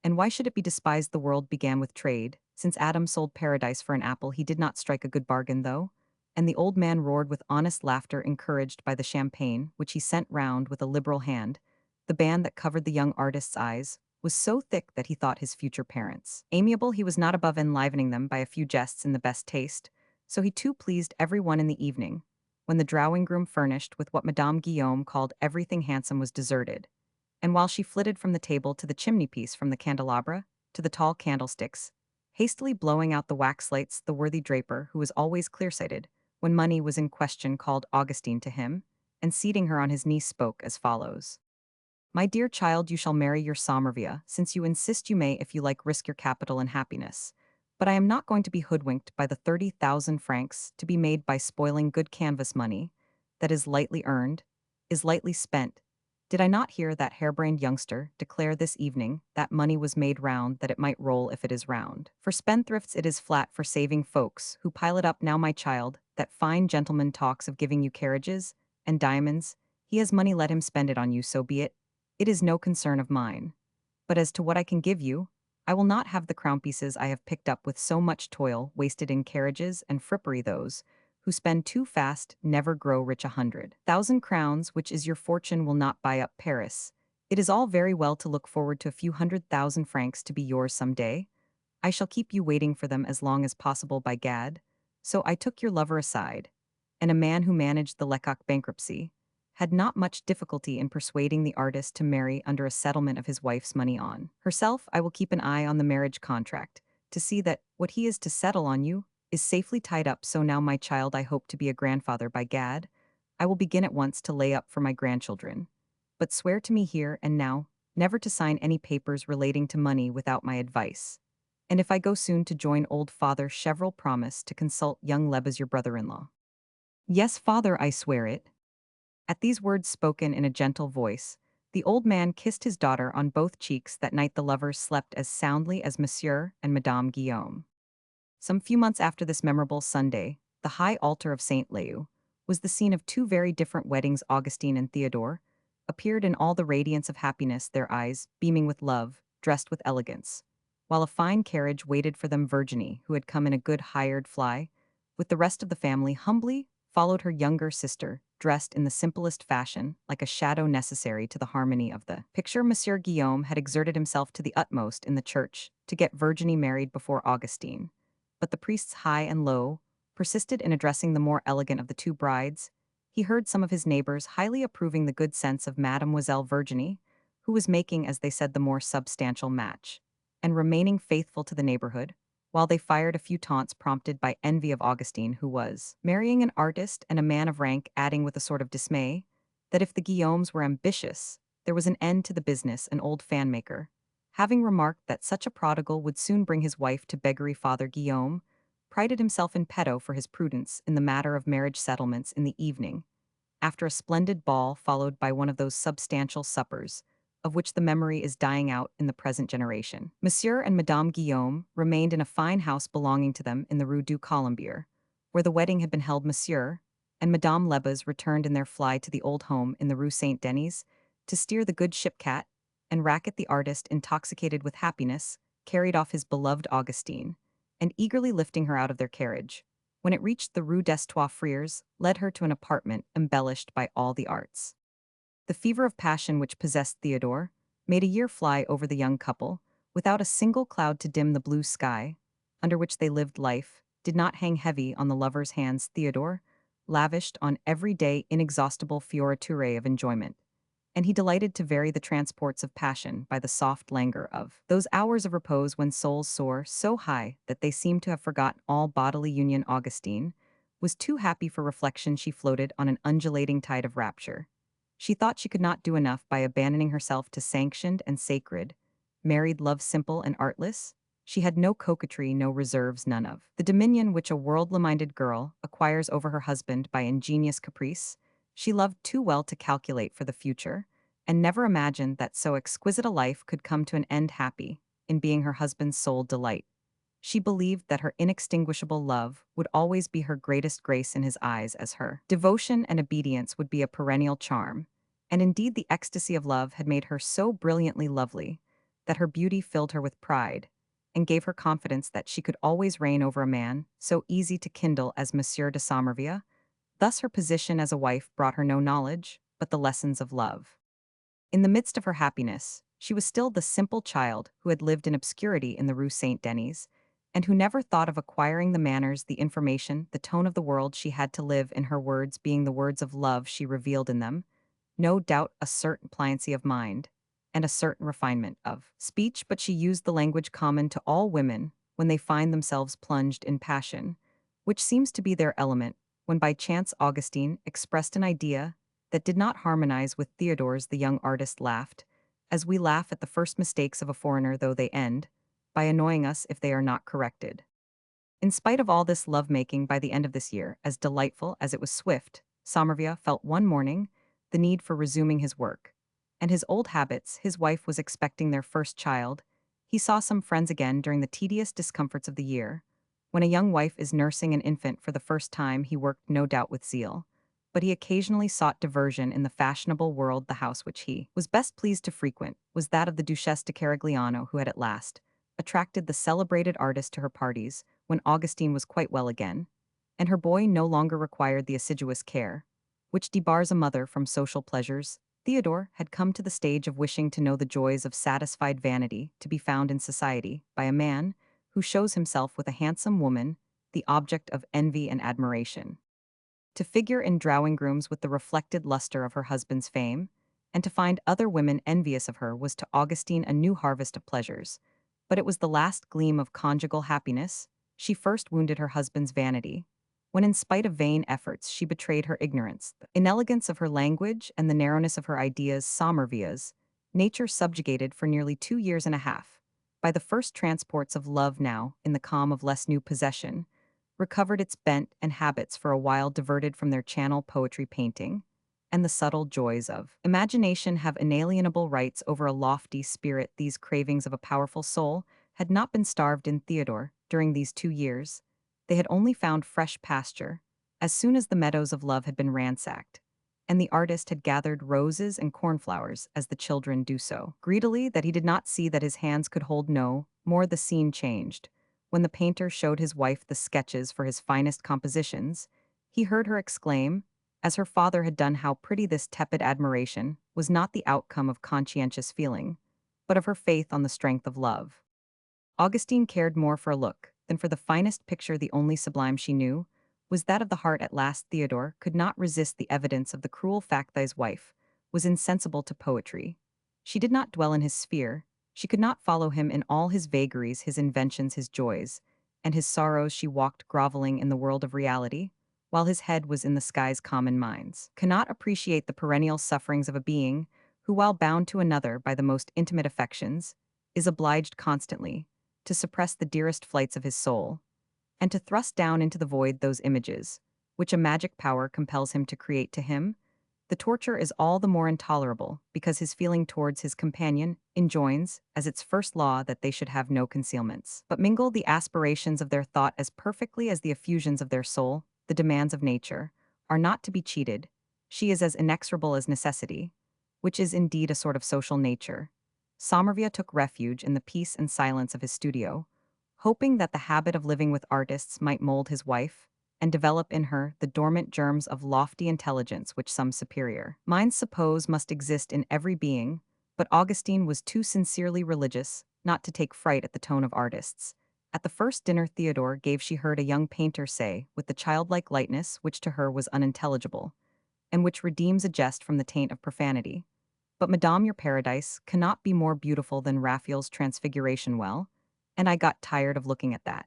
And why should it be despised? The world began with trade. Since Adam sold paradise for an apple, he did not strike a good bargain, though." And the old man roared with honest laughter, encouraged by the champagne, which he sent round with a liberal hand. The band that covered the young artist's eyes was so thick that he thought his future parents amiable. He was not above enlivening them by a few jests in the best taste, so he too pleased every one in the evening, when the drawing room, furnished with what Madame Guillaume called everything handsome, was deserted, and while she flitted from the table to the chimney-piece, from the candelabra to the tall candlesticks, hastily blowing out the wax lights, the worthy draper, who was always clear-sighted when money was in question, called Augustine to him, and seating her on his knee spoke as follows: "My dear child, you shall marry your Somerville, since you insist. You may, if you like, risk your capital and happiness. But I am not going to be hoodwinked by the 30,000 francs to be made by spoiling good canvas money that is lightly earned, is lightly spent. Did I not hear that harebrained youngster declare this evening that money was made round that it might roll if it is round? For spendthrifts it is flat, for saving folks who pile it up. Now, my child, that fine gentleman talks of giving you carriages and diamonds. He has money, let him spend it on you, so be it. It is no concern of mine. But as to what I can give you, I will not have the crown pieces I have picked up with so much toil wasted in carriages and frippery. Those who spend too fast never grow rich. 100,000 crowns, which is your fortune, will not buy up Paris. It is all very well to look forward to a few 100,000 francs to be yours some day. I shall keep you waiting for them as long as possible by Gad. So I took your lover aside, and a man who managed the Lecoq bankruptcy had not much difficulty in persuading the artist to marry under a settlement of his wife's money on herself. I will keep an eye on the marriage contract to see that what he is to settle on you is safely tied up. So now, my child, I hope to be a grandfather by Gad. I will begin at once to lay up for my grandchildren. But swear to me here and now never to sign any papers relating to money without my advice. And if I go soon to join old Father Chevreul, promise to consult young Leb as your brother-in-law. Yes, father, I swear it. At these words spoken in a gentle voice, the old man kissed his daughter on both cheeks. That night the lovers slept as soundly as Monsieur and Madame Guillaume. Some few months after this memorable Sunday, the high altar of Saint Leu was the scene of two very different weddings. Augustine and Theodore appeared in all the radiance of happiness, their eyes beaming with love, dressed with elegance, while a fine carriage waited for them. Virginie, who had come in a good hired fly, with the rest of the family, humbly followed her younger sister, dressed in the simplest fashion, like a shadow necessary to the harmony of the picture. Monsieur Guillaume had exerted himself to the utmost in the church to get Virginie married before Augustine, but the priests, high and low, persisted in addressing the more elegant of the two brides. He heard some of his neighbors highly approving the good sense of Mademoiselle Virginie, who was making, as they said, the more substantial match, and remaining faithful to the neighborhood, while they fired a few taunts prompted by envy of Augustine, who was marrying an artist and a man of rank, adding with a sort of dismay that if the Guillaumes were ambitious, there was an end to the business. An old fan-maker, having remarked that such a prodigal would soon bring his wife to beggary, Father Guillaume prided himself in petto for his prudence in the matter of marriage settlements. In the evening, after a splendid ball followed by one of those substantial suppers, of which the memory is dying out in the present generation, Monsieur and Madame Guillaume remained in a fine house belonging to them in the Rue du Colombier, where the wedding had been held. Monsieur and Madame Lebas returned in their fly to the old home in the Rue Saint-Denis to steer the good ship Cat, and Racket, the artist, intoxicated with happiness, carried off his beloved Augustine, and eagerly lifting her out of their carriage, when it reached the Rue des Trois Freres, led her to an apartment embellished by all the arts. The fever of passion which possessed Theodore made a year fly over the young couple, without a single cloud to dim the blue sky, under which they lived. Life did not hang heavy on the lover's hands. Theodore lavished on every day inexhaustible fioriture of enjoyment, and he delighted to vary the transports of passion by the soft languor of those hours of repose when souls soar so high that they seem to have forgotten all bodily union. Augustine was too happy for reflection. She floated on an undulating tide of rapture. She thought she could not do enough by abandoning herself to sanctioned and sacred, married love, simple and artless. She had no coquetry, no reserves, none of the dominion which a worldly-minded girl acquires over her husband by ingenious caprice. She loved too well to calculate for the future, and never imagined that so exquisite a life could come to an end happy in being her husband's sole delight. She believed that her inextinguishable love would always be her greatest grace in his eyes, as her devotion and obedience would be a perennial charm, and indeed the ecstasy of love had made her so brilliantly lovely that her beauty filled her with pride, and gave her confidence that she could always reign over a man so easy to kindle as Monsieur de Sommerville. Thus her position as a wife brought her no knowledge but the lessons of love. In the midst of her happiness, she was still the simple child who had lived in obscurity in the Rue Saint-Denis, and who never thought of acquiring the manners, the information, the tone of the world she had to live in. Her words being the words of love, she revealed in them, no doubt, a certain pliancy of mind and a certain refinement of speech, but she used the language common to all women when they find themselves plunged in passion, which seems to be their element. When by chance Augustine expressed an idea that did not harmonize with Theodore's, the young artist laughed, as we laugh at the first mistakes of a foreigner, though they end by annoying us if they are not corrected. In spite of all this love-making, by the end of this year, as delightful as it was swift, Sommerville felt one morning the need for resuming his work, and his old habits. His wife was expecting their first child. He saw some friends again during the tedious discomforts of the year. When a young wife is nursing an infant for the first time, he worked no doubt with zeal, but he occasionally sought diversion in the fashionable world. The house which he was best pleased to frequent was that of the Duchesse de Carigliano, who had at last attracted the celebrated artist to her parties when Augustine was quite well again, and her boy no longer required the assiduous care which debars a mother from social pleasures. Theodore had come to the stage of wishing to know the joys of satisfied vanity to be found in society by a man who shows himself with a handsome woman, the object of envy and admiration. To figure in drawing rooms with the reflected luster of her husband's fame, and to find other women envious of her was to Augustine a new harvest of pleasures. But it was the last gleam of conjugal happiness. She first wounded her husband's vanity, when in spite of vain efforts she betrayed her ignorance, the inelegance of her language and the narrowness of her ideas Somervia's, nature subjugated for nearly 2 years and a half. By the first transports of love now, in the calm of less new possession, recovered its bent and habits for a while diverted from their channel poetry painting, and the subtle joys of imagination have inalienable rights over a lofty spirit. These cravings of a powerful soul had not been starved in Theodore during these 2 years. They had only found fresh pasture, as soon as the meadows of love had been ransacked, and the artist had gathered roses and cornflowers as the children do so, greedily that he did not see that his hands could hold no more. The scene changed. When the painter showed his wife the sketches for his finest compositions, he heard her exclaim, as her father had done, how pretty. This tepid admiration was not the outcome of conscientious feeling, but of her faith on the strength of love. Augustine cared more for a look than for the finest picture. The only sublime she knew was that of the heart. At last Theodore could not resist the evidence of the cruel fact that his wife was insensible to poetry. She did not dwell in his sphere, she could not follow him in all his vagaries, his inventions, his joys, and his sorrows. She walked groveling in the world of reality, while his head was in the sky's common mines. Cannot appreciate the perennial sufferings of a being who, while bound to another by the most intimate affections, is obliged constantly to suppress the dearest flights of his soul, and to thrust down into the void those images, which a magic power compels him to create. To him, the torture is all the more intolerable because his feeling towards his companion enjoins, as its first law, that they should have no concealments, but mingle the aspirations of their thought as perfectly as the effusions of their soul. The demands of nature are not to be cheated. She is as inexorable as necessity, which is indeed a sort of social nature. Somerville took refuge in the peace and silence of his studio, hoping that the habit of living with artists might mold his wife and develop in her the dormant germs of lofty intelligence which some superior minds suppose must exist in every being. But Augustine was too sincerely religious not to take fright at the tone of artists. At the first dinner Theodore gave she heard a young painter say, with the childlike lightness which to her was unintelligible, and which redeems a jest from the taint of profanity, "But Madame, your paradise cannot be more beautiful than Raphael's Transfiguration." Well, and I got tired of looking at that.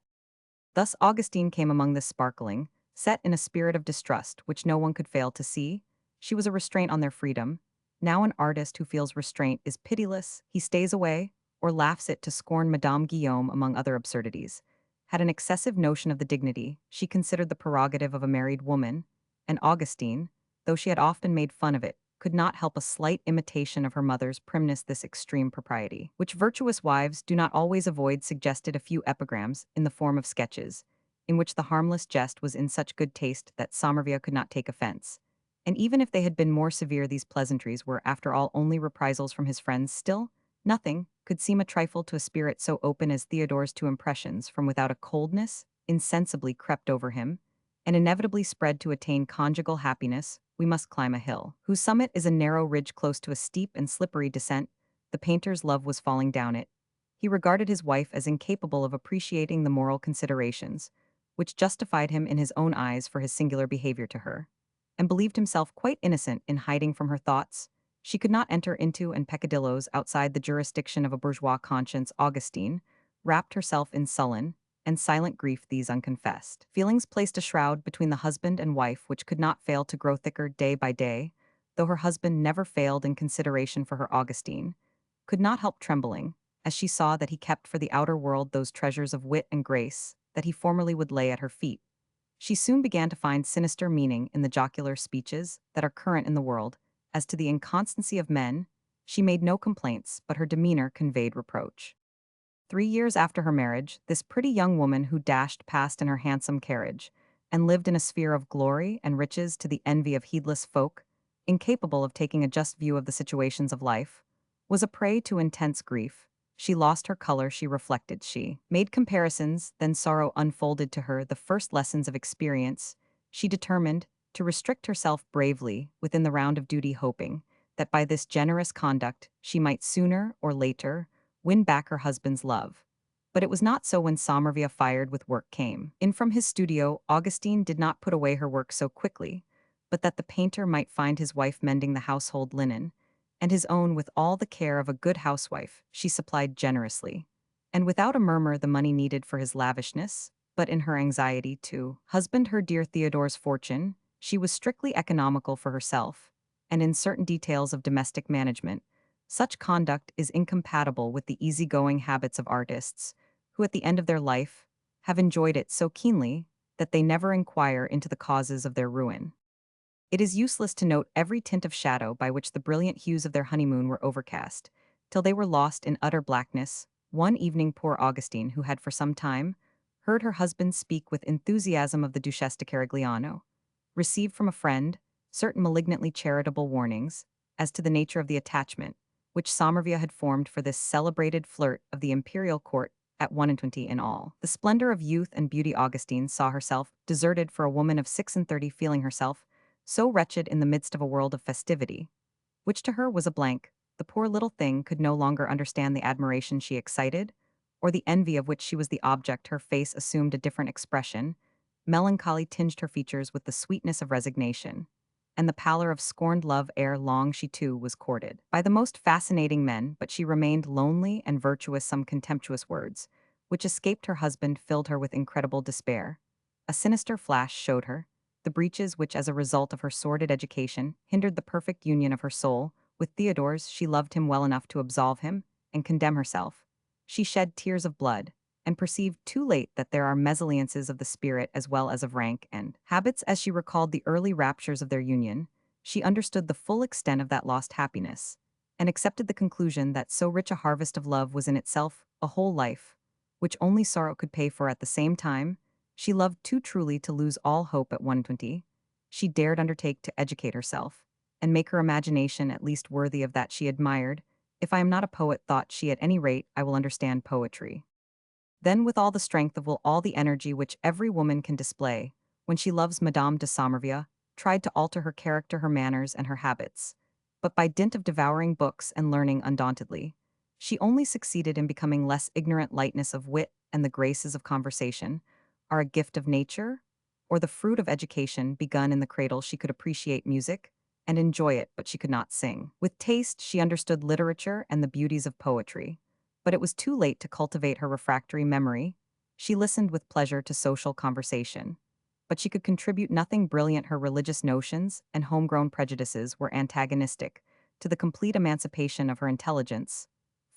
Thus Augustine came among this sparkling, set in a spirit of distrust which no one could fail to see. She was a restraint on their freedom. Now an artist who feels restraint is pitiless. He stays away, or laughs it to scorn. Madame Guillaume, among other absurdities, had an excessive notion of the dignity she considered the prerogative of a married woman, and Augustine, though she had often made fun of it, could not help a slight imitation of her mother's primness. This extreme propriety, which virtuous wives do not always avoid, suggested a few epigrams in the form of sketches, in which the harmless jest was in such good taste that Somerville could not take offense. And even if they had been more severe, these pleasantries were, after all, only reprisals from his friends. Still, nothing could seem a trifle to a spirit so open as Theodore's. To impressions from without a coldness insensibly crept over him, and inevitably spread. To attain conjugal happiness, we must climb a hill, whose summit is a narrow ridge close to a steep and slippery descent. The painter's love was falling down it. He regarded his wife as incapable of appreciating the moral considerations, which justified him in his own eyes for his singular behavior to her, and believed himself quite innocent in hiding from her thoughts. She could not enter into and peccadilloes outside the jurisdiction of a bourgeois conscience. Augustine wrapped herself in sullen and silent grief. These unconfessed feelings placed a shroud between the husband and wife which could not fail to grow thicker day by day. Though her husband never failed in consideration for her, Augustine could not help trembling as she saw that he kept for the outer world those treasures of wit and grace that he formerly would lay at her feet. She soon began to find sinister meaning in the jocular speeches that are current in the world. As to the inconstancy of men, she made no complaints, but her demeanor conveyed reproach. 3 years after her marriage, this pretty young woman who dashed past in her handsome carriage, and lived in a sphere of glory and riches to the envy of heedless folk, incapable of taking a just view of the situations of life, was a prey to intense grief. She lost her color, she reflected, she made comparisons, then sorrow unfolded to her the first lessons of experience. She determined to restrict herself bravely within the round of duty, hoping that by this generous conduct she might sooner or later win back her husband's love. But it was not so when Sommerville fired with work came. In from his studio, Augustine did not put away her work so quickly, but that the painter might find his wife mending the household linen, and his own with all the care of a good housewife, she supplied generously. And without a murmur the money needed for his lavishness, but in her anxiety to husband her dear Theodore's fortune, she was strictly economical for herself, and in certain details of domestic management, such conduct is incompatible with the easygoing habits of artists, who at the end of their life have enjoyed it so keenly that they never inquire into the causes of their ruin. It is useless to note every tint of shadow by which the brilliant hues of their honeymoon were overcast, till they were lost in utter blackness. One evening poor Augustine, who had for some time heard her husband speak with enthusiasm of the Duchesse de Carigliano, received from a friend certain malignantly charitable warnings as to the nature of the attachment which Sommerville had formed for this celebrated flirt of the imperial court at 21 in all. The splendor of youth and beauty Augustine saw herself deserted for a woman of 36, feeling herself so wretched in the midst of a world of festivity, which to her was a blank. The poor little thing could no longer understand the admiration she excited, or the envy of which she was the object. Her face assumed a different expression, melancholy tinged her features with the sweetness of resignation, and the pallor of scorned love ere long she too was courted by the most fascinating men, but she remained lonely and virtuous. Some contemptuous words, which escaped her husband, filled her with incredible despair. A sinister flash showed her the breaches which, as a result of her sordid education, hindered the perfect union of her soul with Theodore's. She loved him well enough to absolve him and condemn herself. She shed tears of blood, and perceived too late that there are mesalliances of the spirit as well as of rank and habits. As she recalled the early raptures of their union, she understood the full extent of that lost happiness, and accepted the conclusion that so rich a harvest of love was in itself a whole life, which only sorrow could pay for. At the same time, she loved too truly to lose all hope at 120. She dared undertake to educate herself, and make her imagination at least worthy of that she admired. If I am not a poet, thought she, at any rate I will understand poetry. Then with all the strength of will, all the energy which every woman can display, when she loves Madame de Sommerville, tried to alter her character, her manners, and her habits. But by dint of devouring books and learning undauntedly, she only succeeded in becoming less ignorant. Lightness of wit and the graces of conversation are a gift of nature, or the fruit of education begun in the cradle. She could appreciate music and enjoy it, but she could not sing. With taste, she understood literature and the beauties of poetry, but it was too late to cultivate her refractory memory. She listened with pleasure to social conversation, but she could contribute nothing brilliant. Her religious notions and homegrown prejudices were antagonistic to the complete emancipation of her intelligence.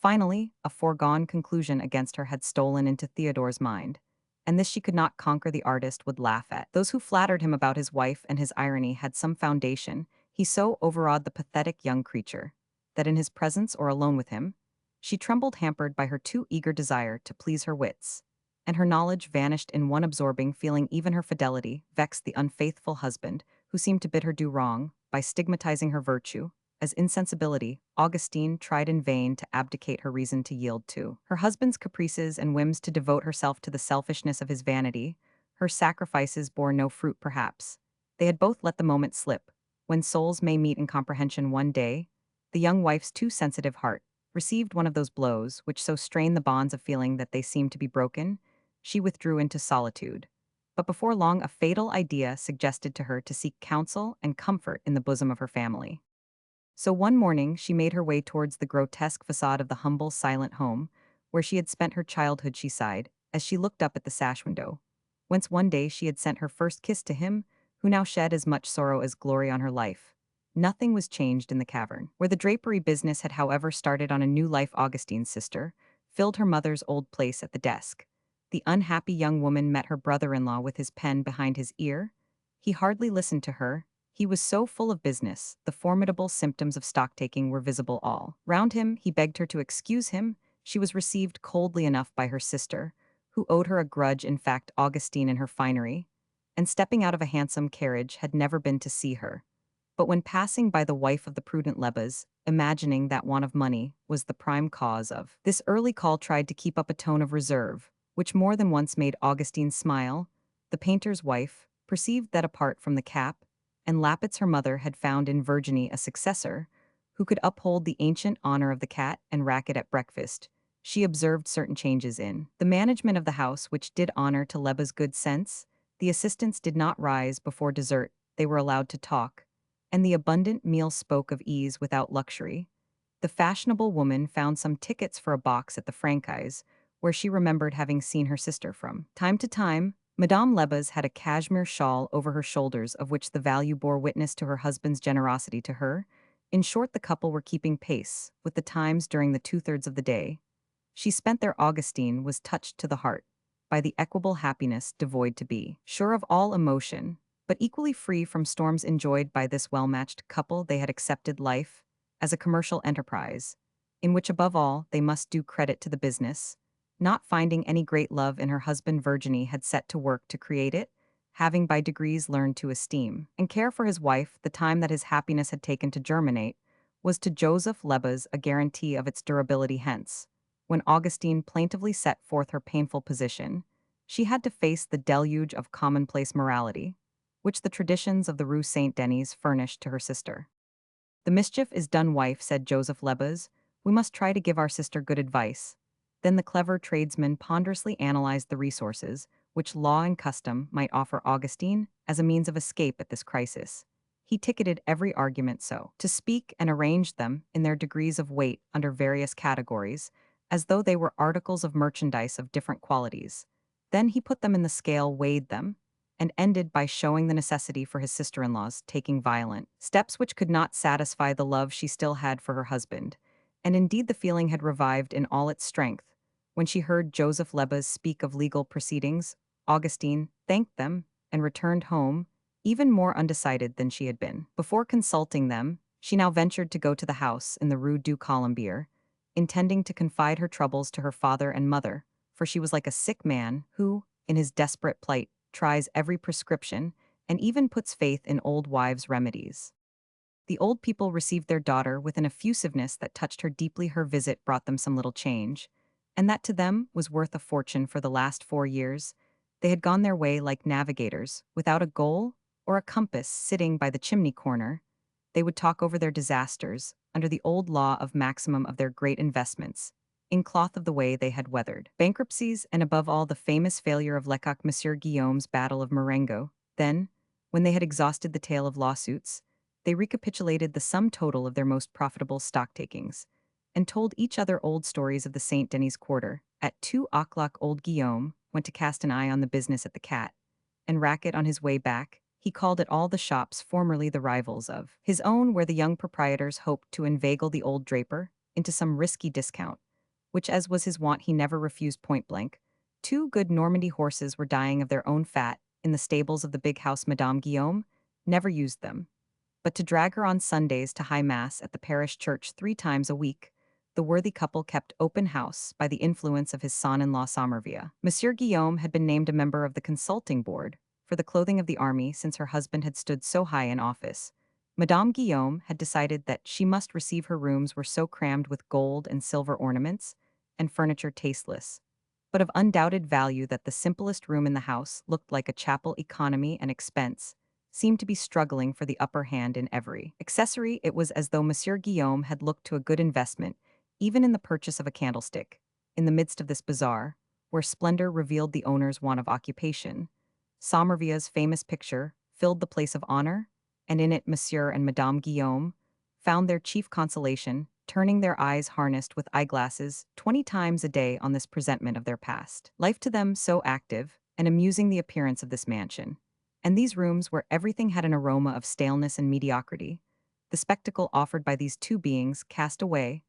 Finally, a foregone conclusion against her had stolen into Theodore's mind, and this she could not conquer. The artist would laugh at those who flattered him about his wife, and his irony had some foundation. He so overawed the pathetic young creature that in his presence or alone with him, she trembled, hampered by her too eager desire to please her wits, and her knowledge vanished in one absorbing feeling. Even her fidelity vexed the unfaithful husband, who seemed to bid her do wrong by stigmatizing her virtue as insensibility. Augustine tried in vain to abdicate her reason, to yield to her husband's caprices and whims, to devote herself to the selfishness of his vanity. Her sacrifices bore no fruit. Perhaps they had both let the moment slip. When souls may meet in comprehension one day, the young wife's too sensitive heart received one of those blows which so strain the bonds of feeling that they seemed to be broken. She withdrew into solitude. But before long a fatal idea suggested to her to seek counsel and comfort in the bosom of her family. So one morning she made her way towards the grotesque facade of the humble, silent home where she had spent her childhood. She sighed as she looked up at the sash window, whence one day she had sent her first kiss to him, who now shed as much sorrow as glory on her life. Nothing was changed in the cavern, where the drapery business had however started on a new life. Augustine's sister filled her mother's old place at the desk. The unhappy young woman met her brother-in-law with his pen behind his ear. He hardly listened to her. He was so full of business, the formidable symptoms of stock-taking were visible all round him. He begged her to excuse him. She was received coldly enough by her sister, who owed her a grudge. In fact, Augustine in her finery, and stepping out of a handsome carriage, had never been to see her. But when passing by the wife of the prudent Lebas, imagining that want of money was the prime cause of this early call, tried to keep up a tone of reserve, which more than once made Augustine smile. The painter's wife perceived that apart from the cap and lappets her mother had found in Virginie a successor who could uphold the ancient honor of the cat and racket at breakfast. she observed certain changes in the management of the house which did honor to Leba's good sense. The assistants did not rise before dessert, they were allowed to talk, and the abundant meal spoke of ease without luxury. The fashionable woman found some tickets for a box at the Franchise, where she remembered having seen her sister from time to time. Madame Lebas had a cashmere shawl over her shoulders of which the value bore witness to her husband's generosity to her. In short, the couple were keeping pace with the times during the two-thirds of the day. She spent there. Augustine was touched to the heart by the equable happiness devoid to be sure of all emotion, but equally free from storms enjoyed by this well-matched couple. They had accepted life as a commercial enterprise, in which above all they must do credit to the business. Not finding any great love in her husband, Virginie had set to work to create it, having by degrees learned to esteem and care for his wife. The time that his happiness had taken to germinate was to Joseph Lebas a guarantee of its durability. Hence, when Augustine plaintively set forth her painful position, she had to face the deluge of commonplace morality, which the traditions of the Rue Saint Denis furnished to her sister. "The mischief is done, wife," said Joseph Lebas. "We must try to give our sister good advice." Then the clever tradesman ponderously analyzed the resources which law and custom might offer Augustine as a means of escape at this crisis. He ticketed every argument, so to speak, and arranged them in their degrees of weight under various categories, as though they were articles of merchandise of different qualities. Then he put them in the scale, weighed them, and ended by showing the necessity for his sister-in-law's taking violent steps which could not satisfy the love she still had for her husband. And indeed the feeling had revived in all its strength. When she heard Joseph Lebas speak of legal proceedings, Augustine thanked them and returned home, even more undecided than she had been. Before consulting them, she now ventured to go to the house in the Rue du Colombier, intending to confide her troubles to her father and mother, for she was like a sick man who, in his desperate plight, tries every prescription and even puts faith in old wives' remedies. The old people received their daughter with an effusiveness that touched her deeply. Her visit brought them some little change, and that to them was worth a fortune. For the last 4 years, they had gone their way like navigators, without a goal or a compass. Sitting by the chimney corner, they would talk over their disasters, under the old law of maximum of their great investments, in cloth of the way they had weathered bankruptcies, and above all the famous failure of Lecoq Monsieur Guillaume's Battle of Marengo. Then, when they had exhausted the tale of lawsuits, they recapitulated the sum total of their most profitable stock-takings, and told each other old stories of the Saint Denis quarter. At 2 o'clock old Guillaume went to cast an eye on the business at the Cat, and Racket on his way back, he called at all the shops formerly the rivals of his own, where the young proprietors hoped to inveigle the old draper into some risky discount, which, as was his wont, he never refused point blank. 2 good Normandy horses were dying of their own fat in the stables of the big house. Madame Guillaume never used them, but to drag her on Sundays to high mass at the parish church 3 times a week. The worthy couple kept open house by the influence of his son-in-law Somerville. Monsieur Guillaume had been named a member of the consulting board for the clothing of the army since her husband had stood so high in office. Madame Guillaume had decided that she must receive. Her rooms were so crammed with gold and silver ornaments, and furniture tasteless, but of undoubted value, that the simplest room in the house looked like a chapel. Economy and expense seemed to be struggling for the upper hand in every accessory. It was as though Monsieur Guillaume had looked to a good investment, even in the purchase of a candlestick. In the midst of this bazaar, where splendor revealed the owner's want of occupation, Somerville's famous picture filled the place of honor, and in it Monsieur and Madame Guillaume found their chief consolation, turning their eyes harnessed with eyeglasses 20 times a day on this presentment of their past life to them, so active and amusing the appearance of this mansion, and these rooms where everything had an aroma of staleness and mediocrity. The spectacle offered by these 2 beings cast away,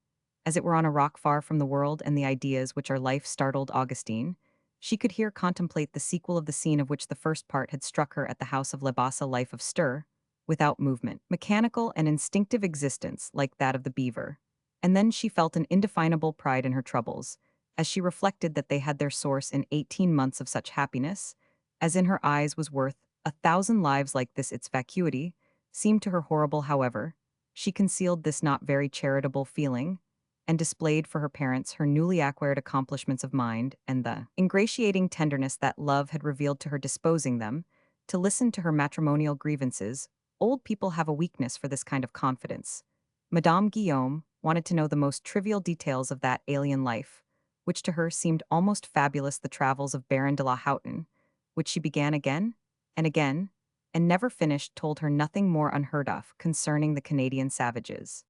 as it were on a rock far from the world and the ideas which are life, startled Augustine. She could here contemplate the sequel of the scene of which the first part had struck her at the house of Lebas, a life of stir, without movement, mechanical and instinctive existence like that of the beaver. And then she felt an indefinable pride in her troubles, as she reflected that they had their source in 18 months of such happiness, as in her eyes was worth 1,000 lives like this. Its vacuity seemed to her horrible. However, she concealed this not very charitable feeling, and displayed for her parents her newly acquired accomplishments of mind and the ingratiating tenderness that love had revealed to her, disposing them to listen to her matrimonial grievances. Old people have a weakness for this kind of confidence. Madame Guillaume wanted to know the most trivial details of that alien life, which to her seemed almost fabulous, the travels of Baron de la Houten, which she began again, and never finished, told her nothing more unheard of concerning the Canadian savages.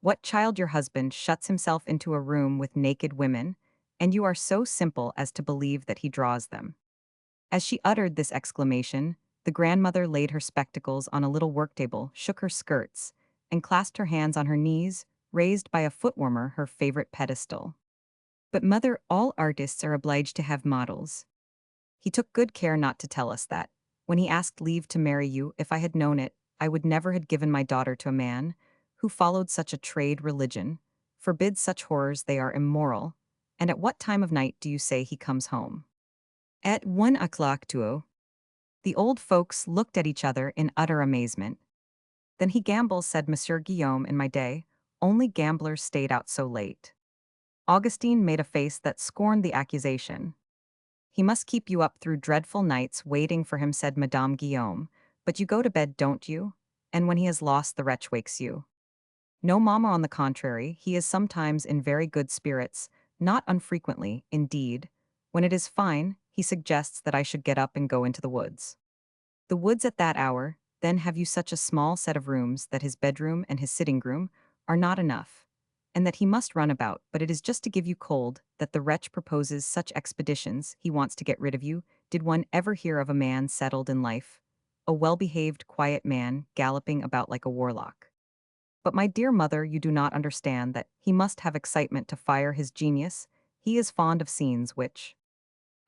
What child your husband shuts himself into a room with naked women, and you are so simple as to believe that he draws them. As she uttered this exclamation, the grandmother laid her spectacles on a little worktable, shook her skirts, and clasped her hands on her knees, raised by a footwarmer, her favorite pedestal. But mother, all artists are obliged to have models. He took good care not to tell us that. When he asked leave to marry you, if I had known it, I would never have given my daughter to a man who followed such a trade religion, forbids such horrors, they are immoral. And at what time of night do you say he comes home? At 1 o'clock too. The old folks looked at each other in utter amazement. Then he gambles, said Monsieur Guillaume. In my day, only gamblers stayed out so late. Augustine made a face that scorned the accusation. He must keep you up through dreadful nights waiting for him, said Madame Guillaume. But you go to bed, don't you? And when he has lost, the wretch wakes you. No, mamma, on the contrary, he is sometimes in very good spirits, not unfrequently, indeed. When it is fine, he suggests that I should get up and go into the woods. The woods at that hour, then have you such a small set of rooms that his bedroom and his sitting room are not enough, and that he must run about, but it is just to give you cold that the wretch proposes such expeditions. He wants to get rid of you. Did one ever hear of a man settled in life? A well-behaved, quiet man galloping about like a warlock. But my dear mother, you do not understand that he must have excitement to fire his genius. He is fond of scenes which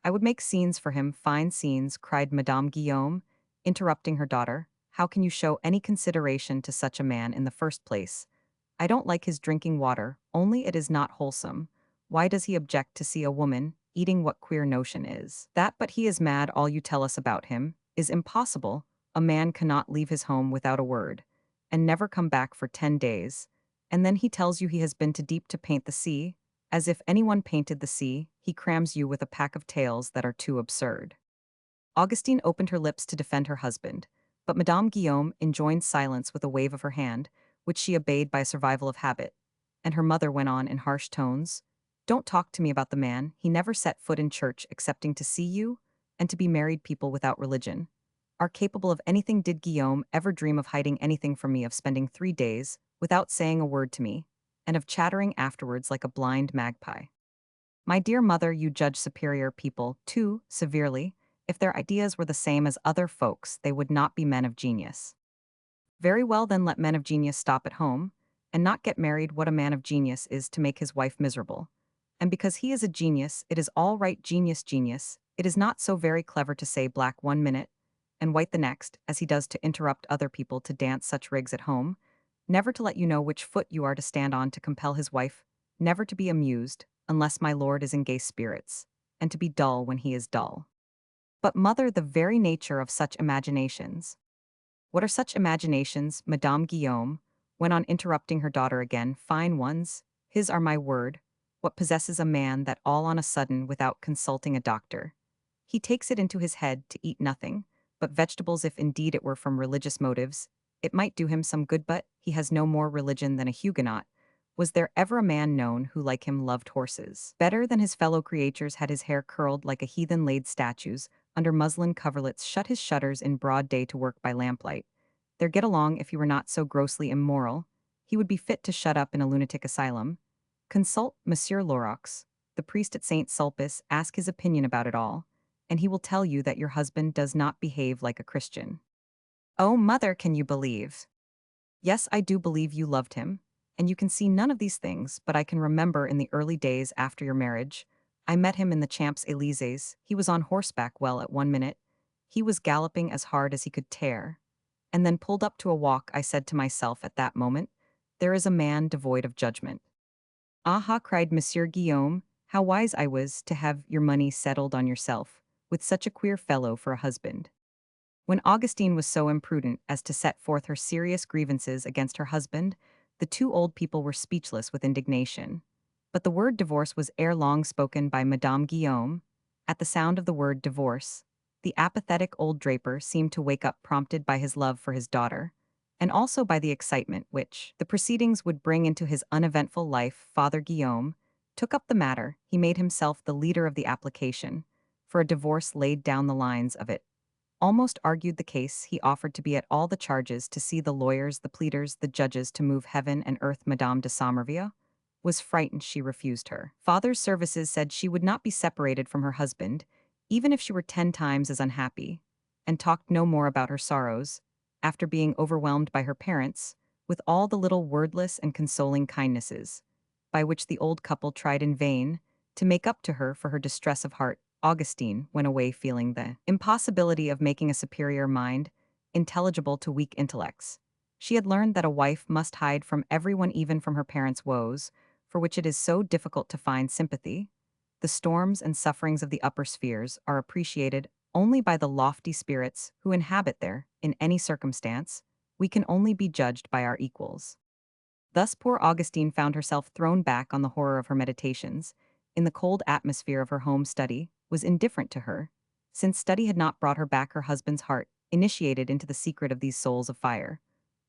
I would make scenes for him, fine scenes, cried Madame Guillaume, interrupting her daughter. How can you show any consideration to such a man in the first place? I don't like his drinking water, only it is not wholesome. Why does he object to see a woman eating? What queer notion is that? But he is mad. All you tell us about him is impossible. A man cannot leave his home without a word, and never come back for 10 days. And then he tells you he has been to deep to paint the sea, as if anyone painted the sea. He crams you with a pack of tales that are too absurd. Augustine opened her lips to defend her husband, but Madame Guillaume enjoined silence with a wave of her hand, which she obeyed by a survival of habit, and her mother went on in harsh tones. Don't talk to me about the man. He never set foot in church excepting to see you, and to be married. People without religion are capable of anything. Did Guillaume ever dream of hiding anything from me, of spending 3 days without saying a word to me, and of chattering afterwards like a blind magpie? My dear mother, you judge superior people too severely. If their ideas were the same as other folks, they would not be men of genius. Very well, then let men of genius stop at home, and not get married. What a man of genius is to make his wife miserable. And because he is a genius, it is all right. Genius. It is not so very clever to say black 1 minute, and white the next, as he does to interrupt other people to dance such rigs at home. Never to let you know which foot you are to stand on to compel his wife. Never to be amused, unless my lord is in gay spirits, and to be dull when he is dull. But mother, the very nature of such imaginations. What are such imaginations? Madame Guillaume went on, interrupting her daughter again. Fine ones. His are, my word. What possesses a man that all on a sudden, without consulting a doctor, he takes it into his head to eat nothing but vegetables? If indeed it were from religious motives, it might do him some good, but he has no more religion than a Huguenot. Was there ever a man known who like him loved horses better than his fellow creatures, had his hair curled like a heathen, laid statues under muslin coverlets, shut his shutters in broad day to work by lamplight? There, get along. If he were not so grossly immoral, he would be fit to shut up in a lunatic asylum. Consult Monsieur Lorox, the priest at St. Sulpice, ask his opinion about it all, and he will tell you that your husband does not behave like a Christian. Oh, mother, can you believe? Yes, I do believe you loved him, and you can see none of these things, but I can remember in the early days after your marriage, I met him in the Champs-Élysées. He was on horseback. Well, at 1 minute, he was galloping as hard as he could tear, and then pulled up to a walk. I said to myself at that moment, there is a man devoid of judgment. Aha, cried Monsieur Guillaume, how wise I was to have your money settled on yourself, with such a queer fellow for a husband. When Augustine was so imprudent as to set forth her serious grievances against her husband, the two old people were speechless with indignation. But the word divorce was ere long spoken by Madame Guillaume. At the sound of the word divorce, the apathetic old draper seemed to wake up, prompted by his love for his daughter, and also by the excitement which the proceedings would bring into his uneventful life. Father Guillaume, took up the matter. He made himself the leader of the application for a divorce, laid down the lines of it, almost argued the case. He offered to be at all the charges, to see the lawyers, the pleaders, the judges, to move heaven and earth. Madame de Somerville was frightened. She refused her father's services, said she would not be separated from her husband, even if she were 10 times as unhappy, and talked no more about her sorrows, after being overwhelmed by her parents, with all the little wordless and consoling kindnesses, by which the old couple tried in vain to make up to her for her distress of heart. Augustine went away feeling the impossibility of making a superior mind intelligible to weak intellects. She had learned that a wife must hide from everyone, even from her parents' woes, for which it is so difficult to find sympathy. The storms and sufferings of the upper spheres are appreciated only by the lofty spirits who inhabit there. In any circumstance, we can only be judged by our equals. Thus poor Augustine found herself thrown back on the horror of her meditations, in the cold atmosphere of her home. Study was indifferent to her, since study had not brought her back her husband's heart, initiated into the secret of these souls of fire.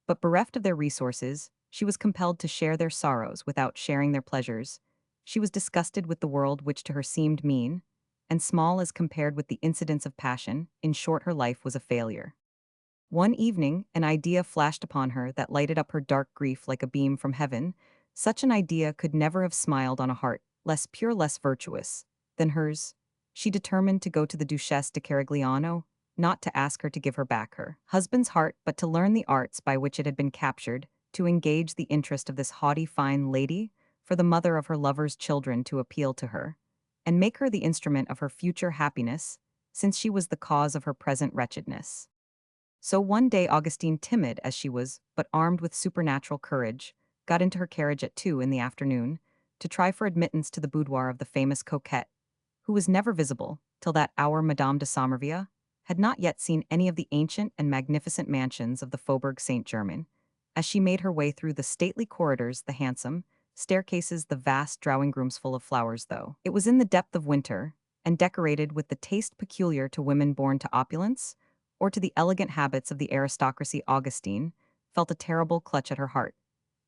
But bereft of their resources, she was compelled to share their sorrows without sharing their pleasures. She was disgusted with the world, which to her seemed mean and small as compared with the incidents of passion. In short, her life was a failure. One evening, an idea flashed upon her that lighted up her dark grief like a beam from heaven. Such an idea could never have smiled on a heart less pure, less virtuous than hers. She determined to go to the Duchesse de Carigliano, not to ask her to give her back her husband's heart, but to learn the arts by which it had been captured, to engage the interest of this haughty fine lady, for the mother of her lover's children, to appeal to her, and make her the instrument of her future happiness, since she was the cause of her present wretchedness. So one day Augustine, timid as she was, but armed with supernatural courage, got into her carriage at 2 in the afternoon, to try for admittance to the boudoir of the famous coquette, who was never visible till that hour. Madame de Somerville had not yet seen any of the ancient and magnificent mansions of the Faubourg Saint-Germain. As she made her way through the stately corridors, the handsome staircases, the vast drawing-rooms full of flowers, though it was in the depth of winter, and decorated with the taste peculiar to women born to opulence, or to the elegant habits of the aristocracy, Augustine felt a terrible clutch at her heart.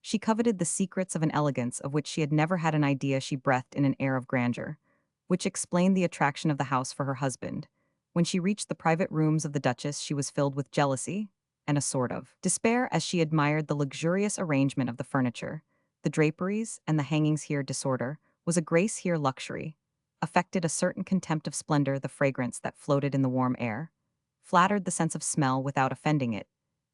She coveted the secrets of an elegance of which she had never had an idea. She breathed in an air of grandeur, which explained the attraction of the house for her husband. When she reached the private rooms of the Duchess, she was filled with jealousy and a sort of despair as she admired the luxurious arrangement of the furniture, the draperies and the hangings. Here disorder was a grace, here luxury affected a certain contempt of splendor. The fragrance that floated in the warm air flattered the sense of smell without offending it.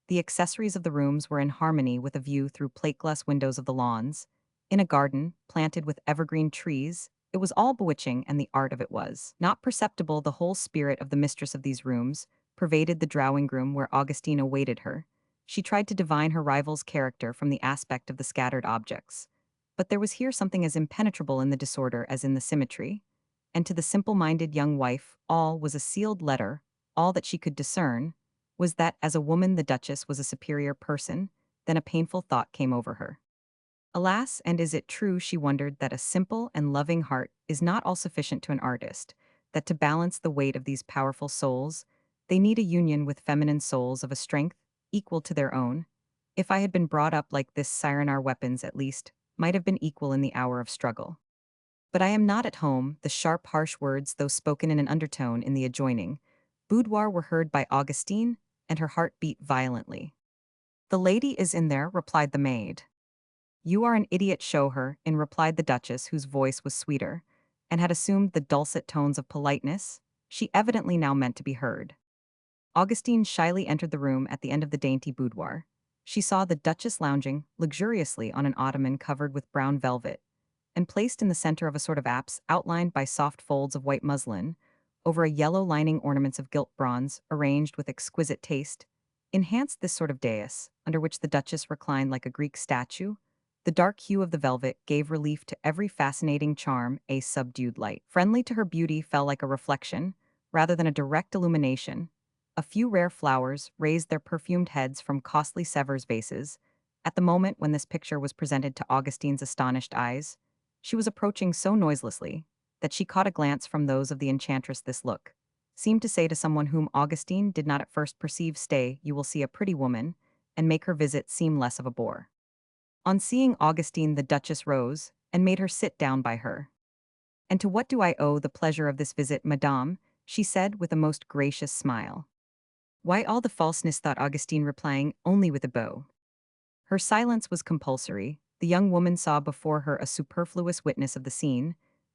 The accessories of the rooms were in harmony with a view through plate-glass windows of the lawns. In a garden, planted with evergreen trees, it was all bewitching, and the art of it was not perceptible. The whole spirit of the mistress of these rooms pervaded the drawing-room where Augustine awaited her. She tried to divine her rival's character from the aspect of the scattered objects. But there was here something as impenetrable in the disorder as in the symmetry, and to the simple-minded young wife all was a sealed letter. All that she could discern was that, as a woman, the Duchess was a superior person. Then a painful thought came over her. Alas, and is it true, she wondered, that a simple and loving heart is not all sufficient to an artist, that to balance the weight of these powerful souls, they need a union with feminine souls of a strength equal to their own? If I had been brought up like this siren, our weapons, at least, might have been equal in the hour of struggle. But I am not at home. The sharp, harsh words, though spoken in an undertone in the adjoining boudoir, were heard by Augustine, and her heart beat violently. "The lady is in there," replied the maid. "You are an idiot, show her in," replied the Duchess, whose voice was sweeter, and had assumed the dulcet tones of politeness. She evidently now meant to be heard. Augustine shyly entered the room at the end of the dainty boudoir. She saw the Duchess lounging luxuriously on an ottoman covered with brown velvet, and placed in the center of a sort of apse outlined by soft folds of white muslin, over a yellow lining. Ornaments of gilt bronze, arranged with exquisite taste, enhanced this sort of dais, under which the Duchess reclined like a Greek statue. The dark hue of the velvet gave relief to every fascinating charm. A subdued light, friendly to her beauty, fell like a reflection, rather than a direct illumination. A few rare flowers raised their perfumed heads from costly Sevres vases. At the moment when this picture was presented to Augustine's astonished eyes, she was approaching so noiselessly that she caught a glance from those of the enchantress. This look seemed to say to someone whom Augustine did not at first perceive, "Stay, you will see a pretty woman, and make her visit seem less of a bore." On seeing Augustine, the Duchess rose, and made her sit down by her. "And to what do I owe the pleasure of this visit, madame?" she said with a most gracious smile. "Why all the falseness?" thought Augustine, replying only with a bow. Her silence was compulsory. The young woman saw before her a superfluous witness of the scene.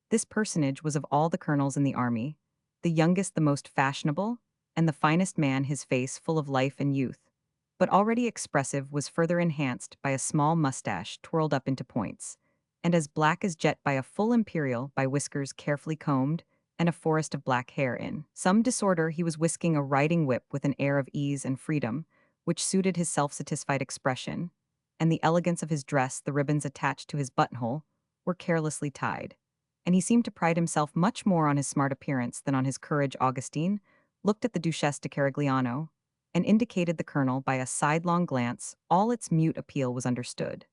This personage was of all the colonels in the army, the youngest, the most fashionable, and the finest man, his face full of life and youth, but already expressive, was further enhanced by a small mustache twirled up into points, and as black as jet by a full imperial, by whiskers carefully combed, and a forest of black hair. In some disorder he was whisking a riding whip with an air of ease and freedom, which suited his self-satisfied expression, and the elegance of his dress, the ribbons attached to his buttonhole, were carelessly tied, and he seemed to pride himself much more on his smart appearance than on his courage. Augustine looked at the Duchesse de Carigliano, and indicated the colonel by a sidelong glance. All its mute appeal was understood.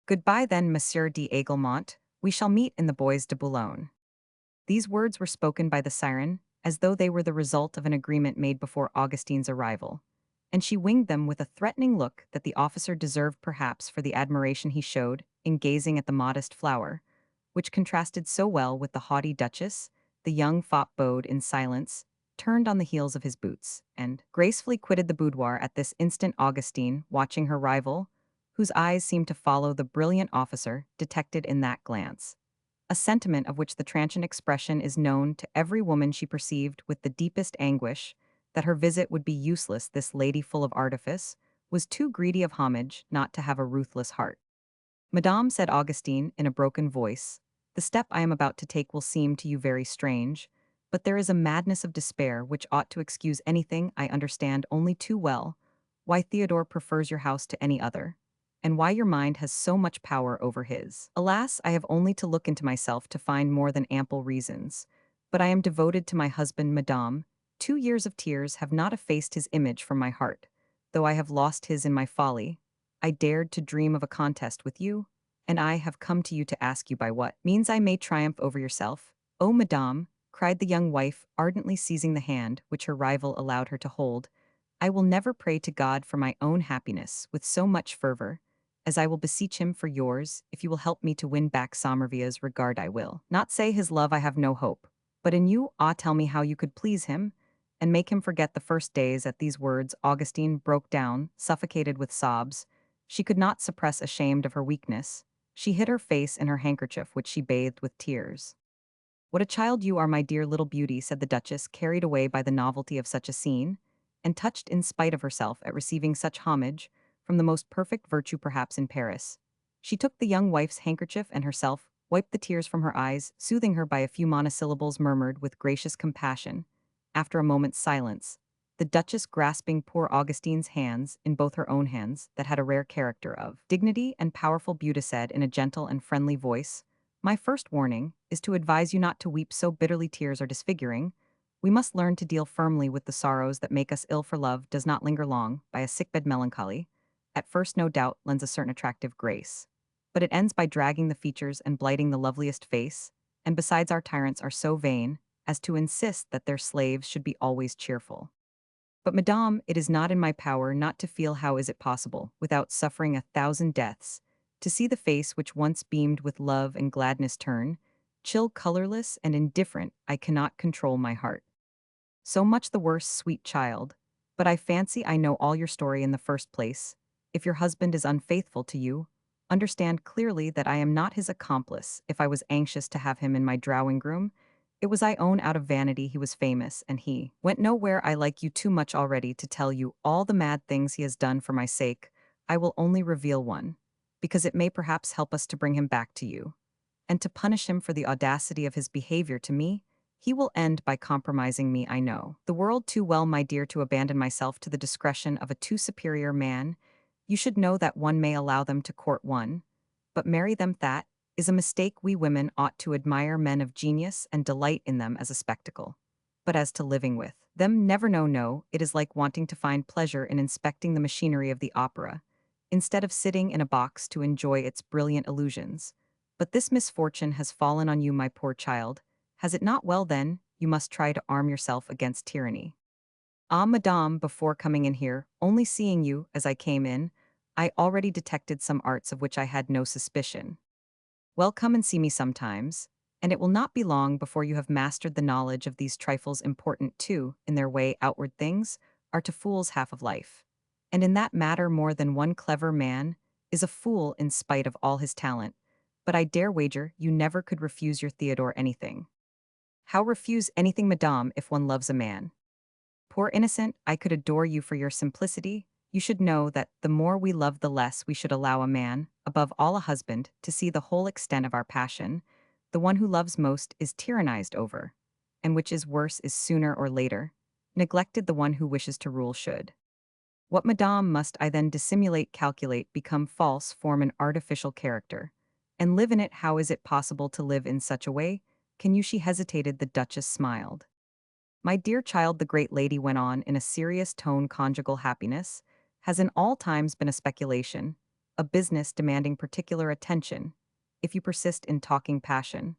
"Goodbye then, Monsieur d'Aiglemont, we shall meet in the Bois de Boulogne." These words were spoken by the siren, as though they were the result of an agreement made before Augustine's arrival, and she winged them with a threatening look that the officer deserved perhaps for the admiration he showed in gazing at the modest flower, which contrasted so well with the haughty duchess. The young fop bowed in silence, turned on the heels of his boots, and gracefully quitted the boudoir. At this instant Augustine, watching her rival, whose eyes seemed to follow the brilliant officer, detected in that glance a sentiment of which the transient expression is known to every woman. She perceived with the deepest anguish that her visit would be useless. This lady, full of artifice, was too greedy of homage not to have a ruthless heart. "Madame," said Augustine in a broken voice, "the step I am about to take will seem to you very strange, but there is a madness of despair which ought to excuse anything. I understand only too well why Theodore prefers your house to any other, and why your mind has so much power over his. Alas, I have only to look into myself to find more than ample reasons. But I am devoted to my husband, madame. 2 years of tears have not effaced his image from my heart, though I have lost his in my folly. I dared to dream of a contest with you, and I have come to you to ask you by what means I may triumph over yourself." "Oh, madame," cried the young wife, ardently seizing the hand which her rival allowed her to hold, "I will never pray to God for my own happiness with so much fervor as I will beseech him for yours. If you will help me to win back Somervia's regard, I will not say his love. I have no hope, but in you. Ah, tell me how you could please him and make him forget the first days." At these words Augustine broke down, suffocated with sobs. She could not suppress, ashamed of her weakness. She hid her face in her handkerchief, which she bathed with tears. "What a child you are, my dear little beauty," said the Duchess, carried away by the novelty of such a scene, and touched in spite of herself at receiving such homage from the most perfect virtue perhaps in Paris. She took the young wife's handkerchief and herself wiped the tears from her eyes, soothing her by a few monosyllables murmured with gracious compassion. After a moment's silence, the Duchess, grasping poor Augustine's hands in both her own hands that had a rare character of dignity and powerful beauty, said in a gentle and friendly voice, "My first warning is to advise you not to weep so bitterly. Tears are disfiguring. We must learn to deal firmly with the sorrows that make us ill, for love does not linger long. By a sickbed melancholy, at first no doubt lends a certain attractive grace, but it ends by dragging the features and blighting the loveliest face, and besides our tyrants are so vain as to insist that their slaves should be always cheerful. But madame, it is not in my power not to feel. How is it possible, without suffering 1,000 deaths, to see the face which once beamed with love and gladness turn, chill, colorless, and indifferent? I cannot control my heart. So much the worse, sweet child. But I fancy I know all your story. In the first place, if your husband is unfaithful to you, understand clearly that I am not his accomplice. If I was anxious to have him in my drawing-room, it was I own out of vanity. He was famous, and he went nowhere. I like you too much already to tell you all the mad things he has done for my sake. I will only reveal one, because it may perhaps help us to bring him back to you, and to punish him for the audacity of his behavior to me. He will end by compromising me. I know the world too well, my dear, to abandon myself to the discretion of a too superior man. You should know that one may allow them to court one, but marry them, that is a mistake. We women ought to admire men of genius and delight in them as a spectacle. But as to living with them, never. No, no, it is like wanting to find pleasure in inspecting the machinery of the opera, instead of sitting in a box to enjoy its brilliant illusions. But this misfortune has fallen on you, my poor child. Has it not? Well then, you must try to arm yourself against tyranny. Ah, madame, before coming in here, only seeing you as I came in, I already detected some arts of which I had no suspicion. Well, come and see me sometimes, and it will not be long before you have mastered the knowledge of these trifles important too, in their way outward things, are to fools half of life. And in that matter more than one clever man is a fool in spite of all his talent. But I dare wager you never could refuse your Theodore anything. How refuse anything, madame, if one loves a man? Poor innocent, I could adore you for your simplicity. You should know that the more we love, the less we should allow a man, above all a husband, to see the whole extent of our passion. The one who loves most is tyrannized over, and which is worse is sooner or later neglected the one who wishes to rule should. What madame must I then dissimulate, calculate, become false, form an artificial character, and live in it? How is it possible to live in such a way? Can you? She hesitated. The Duchess smiled. My dear child, the great lady went on in a serious tone, conjugal happiness has in all times been a speculation, a business demanding particular attention. If you persist in talking passion,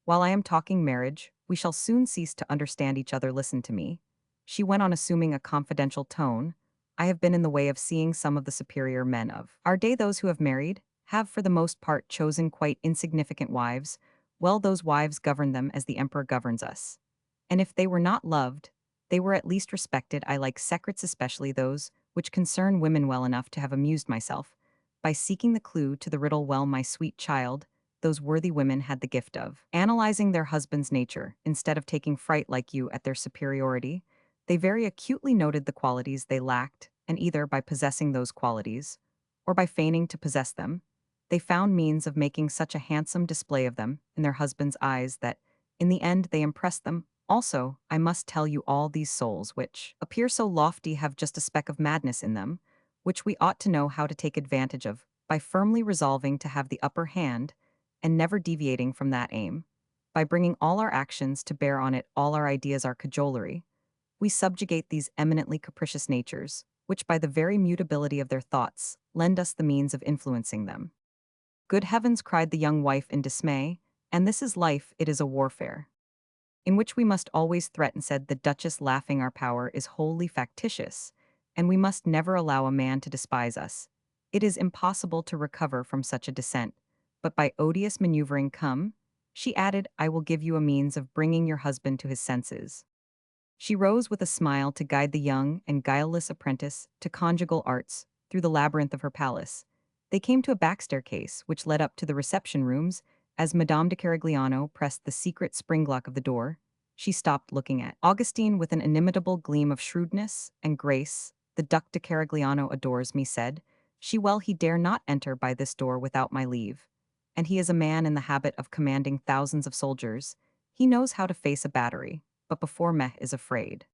while I am talking marriage, we shall soon cease to understand each other. Listen to me. She went on, assuming a confidential tone. I have been in the way of seeing some of the superior men of our day. Those who have married have for the most part chosen quite insignificant wives. Well, those wives govern them as the emperor governs us. And if they were not loved, they were at least respected. I like secrets, especially those which concern women, well enough to have amused myself by seeking the clue to the riddle. Well, my sweet child, those worthy women had the gift of analyzing their husband's nature. Instead of taking fright like you at their superiority, they very acutely noted the qualities they lacked, and either by possessing those qualities, or by feigning to possess them, they found means of making such a handsome display of them in their husbands' eyes that, in the end, they impressed them. Also, I must tell you, all these souls which appear so lofty have just a speck of madness in them, which we ought to know how to take advantage of by firmly resolving to have the upper hand and never deviating from that aim. By bringing all our actions to bear on it, all our ideas, our cajolery, we subjugate these eminently capricious natures, which by the very mutability of their thoughts lend us the means of influencing them. Good heavens, cried the young wife in dismay, and this is life, it is a warfare in which we must always threaten, said the Duchess, laughing. Our power is wholly factitious, and we must never allow a man to despise us. It is impossible to recover from such a descent, but by odious maneuvering come, she added, I will give you a means of bringing your husband to his senses. She rose with a smile to guide the young and guileless apprentice to conjugal arts through the labyrinth of her palace. They came to a back staircase which led up to the reception rooms. As Madame de Carigliano pressed the secret spring lock of the door, she stopped, looking at Augustine with an inimitable gleam of shrewdness and grace. The Duc de Carigliano adores me, said she. Well, he dare not enter by this door without my leave, and he is a man in the habit of commanding thousands of soldiers. He knows how to face a battery, but before Meh is afraid.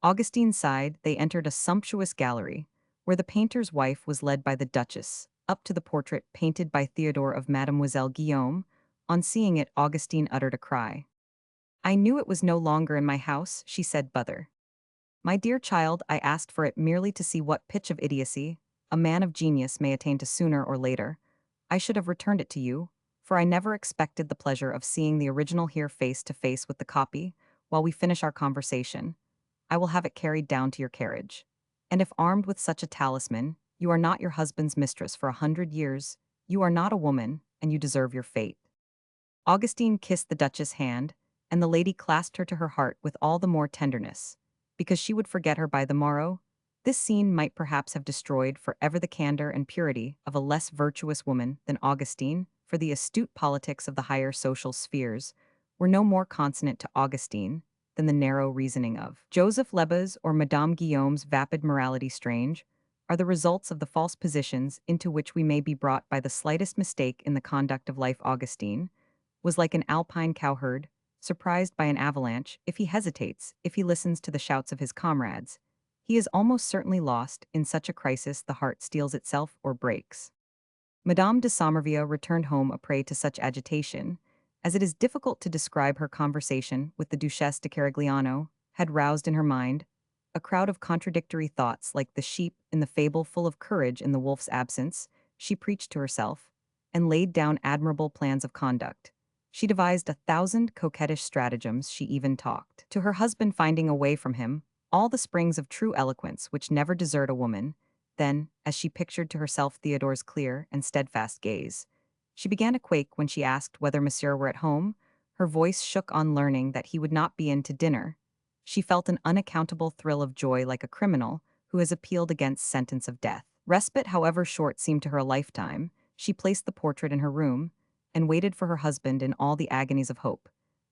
Augustine sighed. They entered a sumptuous gallery, where the painter's wife was led by the Duchess up to the portrait painted by Theodore of Mademoiselle Guillaume. On seeing it, Augustine uttered a cry. I knew it was no longer in my house, she said. Bother. My dear child, I asked for it merely to see what pitch of idiocy a man of genius may attain to sooner or later. I should have returned it to you, for I never expected the pleasure of seeing the original here face to face with the copy. While we finish our conversation, I will have it carried down to your carriage. And if armed with such a talisman, you are not your husband's mistress for 100 years, you are not a woman, and you deserve your fate. Augustine kissed the Duchess' hand, and the lady clasped her to her heart with all the more tenderness, because she would forget her by the morrow. This scene might perhaps have destroyed for ever the candor and purity of a less virtuous woman than Augustine, for the astute politics of the higher social spheres were no more consonant to Augustine than the narrow reasoning of Joseph Lebas or Madame Guillaume's vapid morality. Strange are the results of the false positions into which we may be brought by the slightest mistake in the conduct of life. Augustine was like an alpine cowherd, surprised by an avalanche. If he hesitates, if he listens to the shouts of his comrades, he is almost certainly lost. In such a crisis, the heart steels itself or breaks. Madame de Somerville returned home a prey to such agitation, as it is difficult to describe. Her conversation with the Duchesse de Carigliano had roused in her mind a crowd of contradictory thoughts. Like the sheep in the fable, full of courage in the wolf's absence, she preached to herself, and laid down admirable plans of conduct. She devised 1,000 coquettish stratagems. She even talked to her husband, finding away from him all the springs of true eloquence which never desert a woman. Then, as she pictured to herself Theodore's clear and steadfast gaze, She began to quake when she asked whether Monsieur were at home. Her voice shook on learning that he would not be in to dinner. She felt an unaccountable thrill of joy like a criminal who has appealed against sentence of death. Respite, however short, seemed to her a lifetime. She placed the portrait in her room and waited for her husband in all the agonies of hope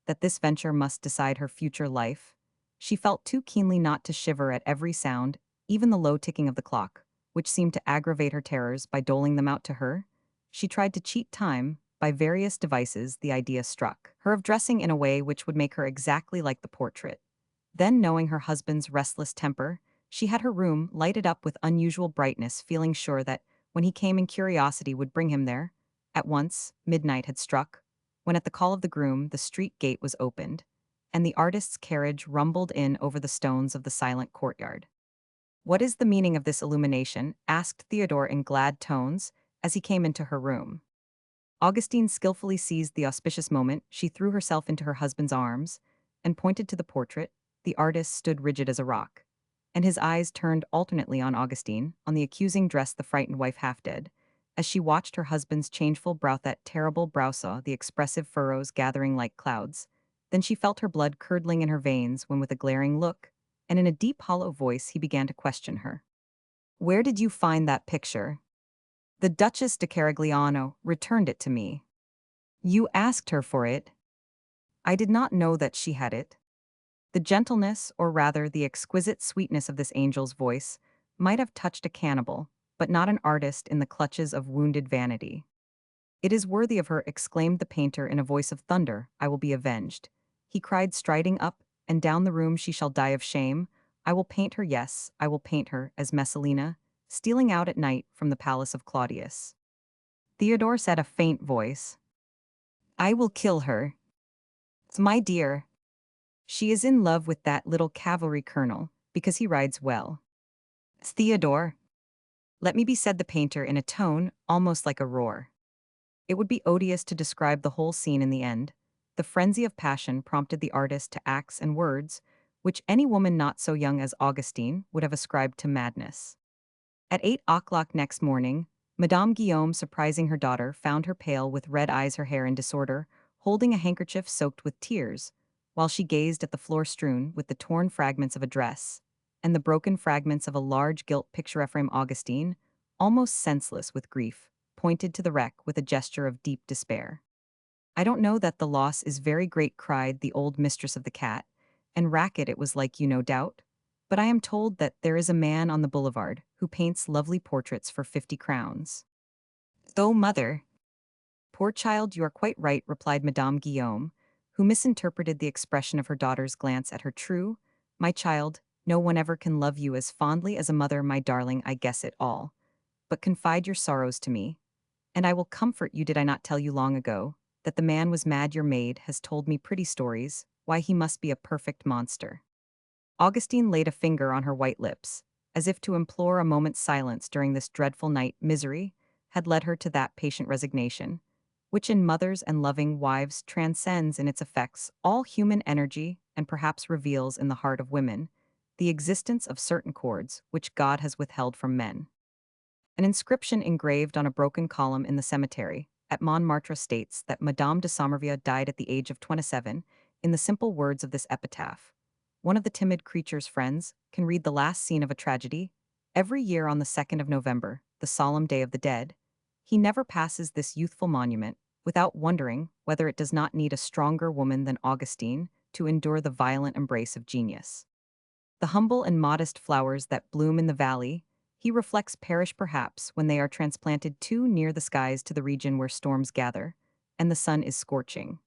that this venture must decide her future life. She felt too keenly not to shiver at every sound, even the low ticking of the clock, which seemed to aggravate her terrors by doling them out to her. She tried to cheat time. By various devices, the idea struck her of dressing in a way which would make her exactly like the portrait. Then, knowing her husband's restless temper, she had her room lighted up with unusual brightness, feeling sure that, when he came in, curiosity would bring him there. At once, midnight had struck, when at the call of the groom the street gate was opened, and the artist's carriage rumbled in over the stones of the silent courtyard. "What is the meaning of this illumination?" asked Theodore in glad tones, as he came into her room. Augustine skillfully seized the auspicious moment. She threw herself into her husband's arms and pointed to the portrait. The artist stood rigid as a rock, and his eyes turned alternately on Augustine, on the accusing dress, the frightened wife half dead. As she watched her husband's changeful brow, that terrible brow saw the expressive furrows gathering like clouds. Then she felt her blood curdling in her veins when, with a glaring look, and in a deep hollow voice, he began to question her. "Where did you find that picture?" "The Duchess de Carigliano returned it to me." "You asked her for it?" "I did not know that she had it." The gentleness, or rather the exquisite sweetness of this angel's voice, might have touched a cannibal, but not an artist in the clutches of wounded vanity. "It is worthy of her," exclaimed the painter in a voice of thunder. "I will be avenged," he cried, striding up and down the room. "She shall die of shame. I will paint her, yes, I will paint her as Messalina, stealing out at night from the palace of Claudius." Theodore said, a faint voice. "I will kill her. My dear. She is in love with that little cavalry colonel, because he rides well." "Theodore, let me be," said the painter in a tone almost like a roar. It would be odious to describe the whole scene in the end. The frenzy of passion prompted the artist to acts and words which any woman not so young as Augustine would have ascribed to madness. At 8 o'clock next morning, Madame Guillaume, surprising her daughter, found her pale, with red eyes, her hair in disorder, holding a handkerchief soaked with tears, while she gazed at the floor strewn with the torn fragments of a dress and the broken fragments of a large gilt picture frame. Augustine, almost senseless with grief, pointed to the wreck with a gesture of deep despair. "I don't know that the loss is very great," cried the old mistress of the cat, "and Racket, it was like you, no doubt. But I am told that there is a man on the boulevard who paints lovely portraits for 50 crowns. "Oh, mother." "Poor child, you are quite right," replied Madame Guillaume, who misinterpreted the expression of her daughter's glance at her. "True, my child, no one ever can love you as fondly as a mother. My darling, I guess it all. But confide your sorrows to me, and I will comfort you. Did I not tell you long ago that the man was mad? Your maid has told me pretty stories. Why, he must be a perfect monster." Augustine laid a finger on her white lips, as if to implore a moment's silence during this dreadful night. Misery had led her to that patient resignation, which in mothers and loving wives transcends in its effects all human energy and perhaps reveals in the heart of women the existence of certain chords which God has withheld from men. An inscription engraved on a broken column in the cemetery at Montmartre states that Madame de Somerville died at the age of 27. In the simple words of this epitaph, one of the timid creature's friends can read the last scene of a tragedy. Every year on the 2nd of November, the solemn day of the dead, he never passes this youthful monument without wondering whether it does not need a stronger woman than Augustine to endure the violent embrace of genius. The humble and modest flowers that bloom in the valley, he reflects, perish perhaps when they are transplanted too near the skies to the region where storms gather and the sun is scorching.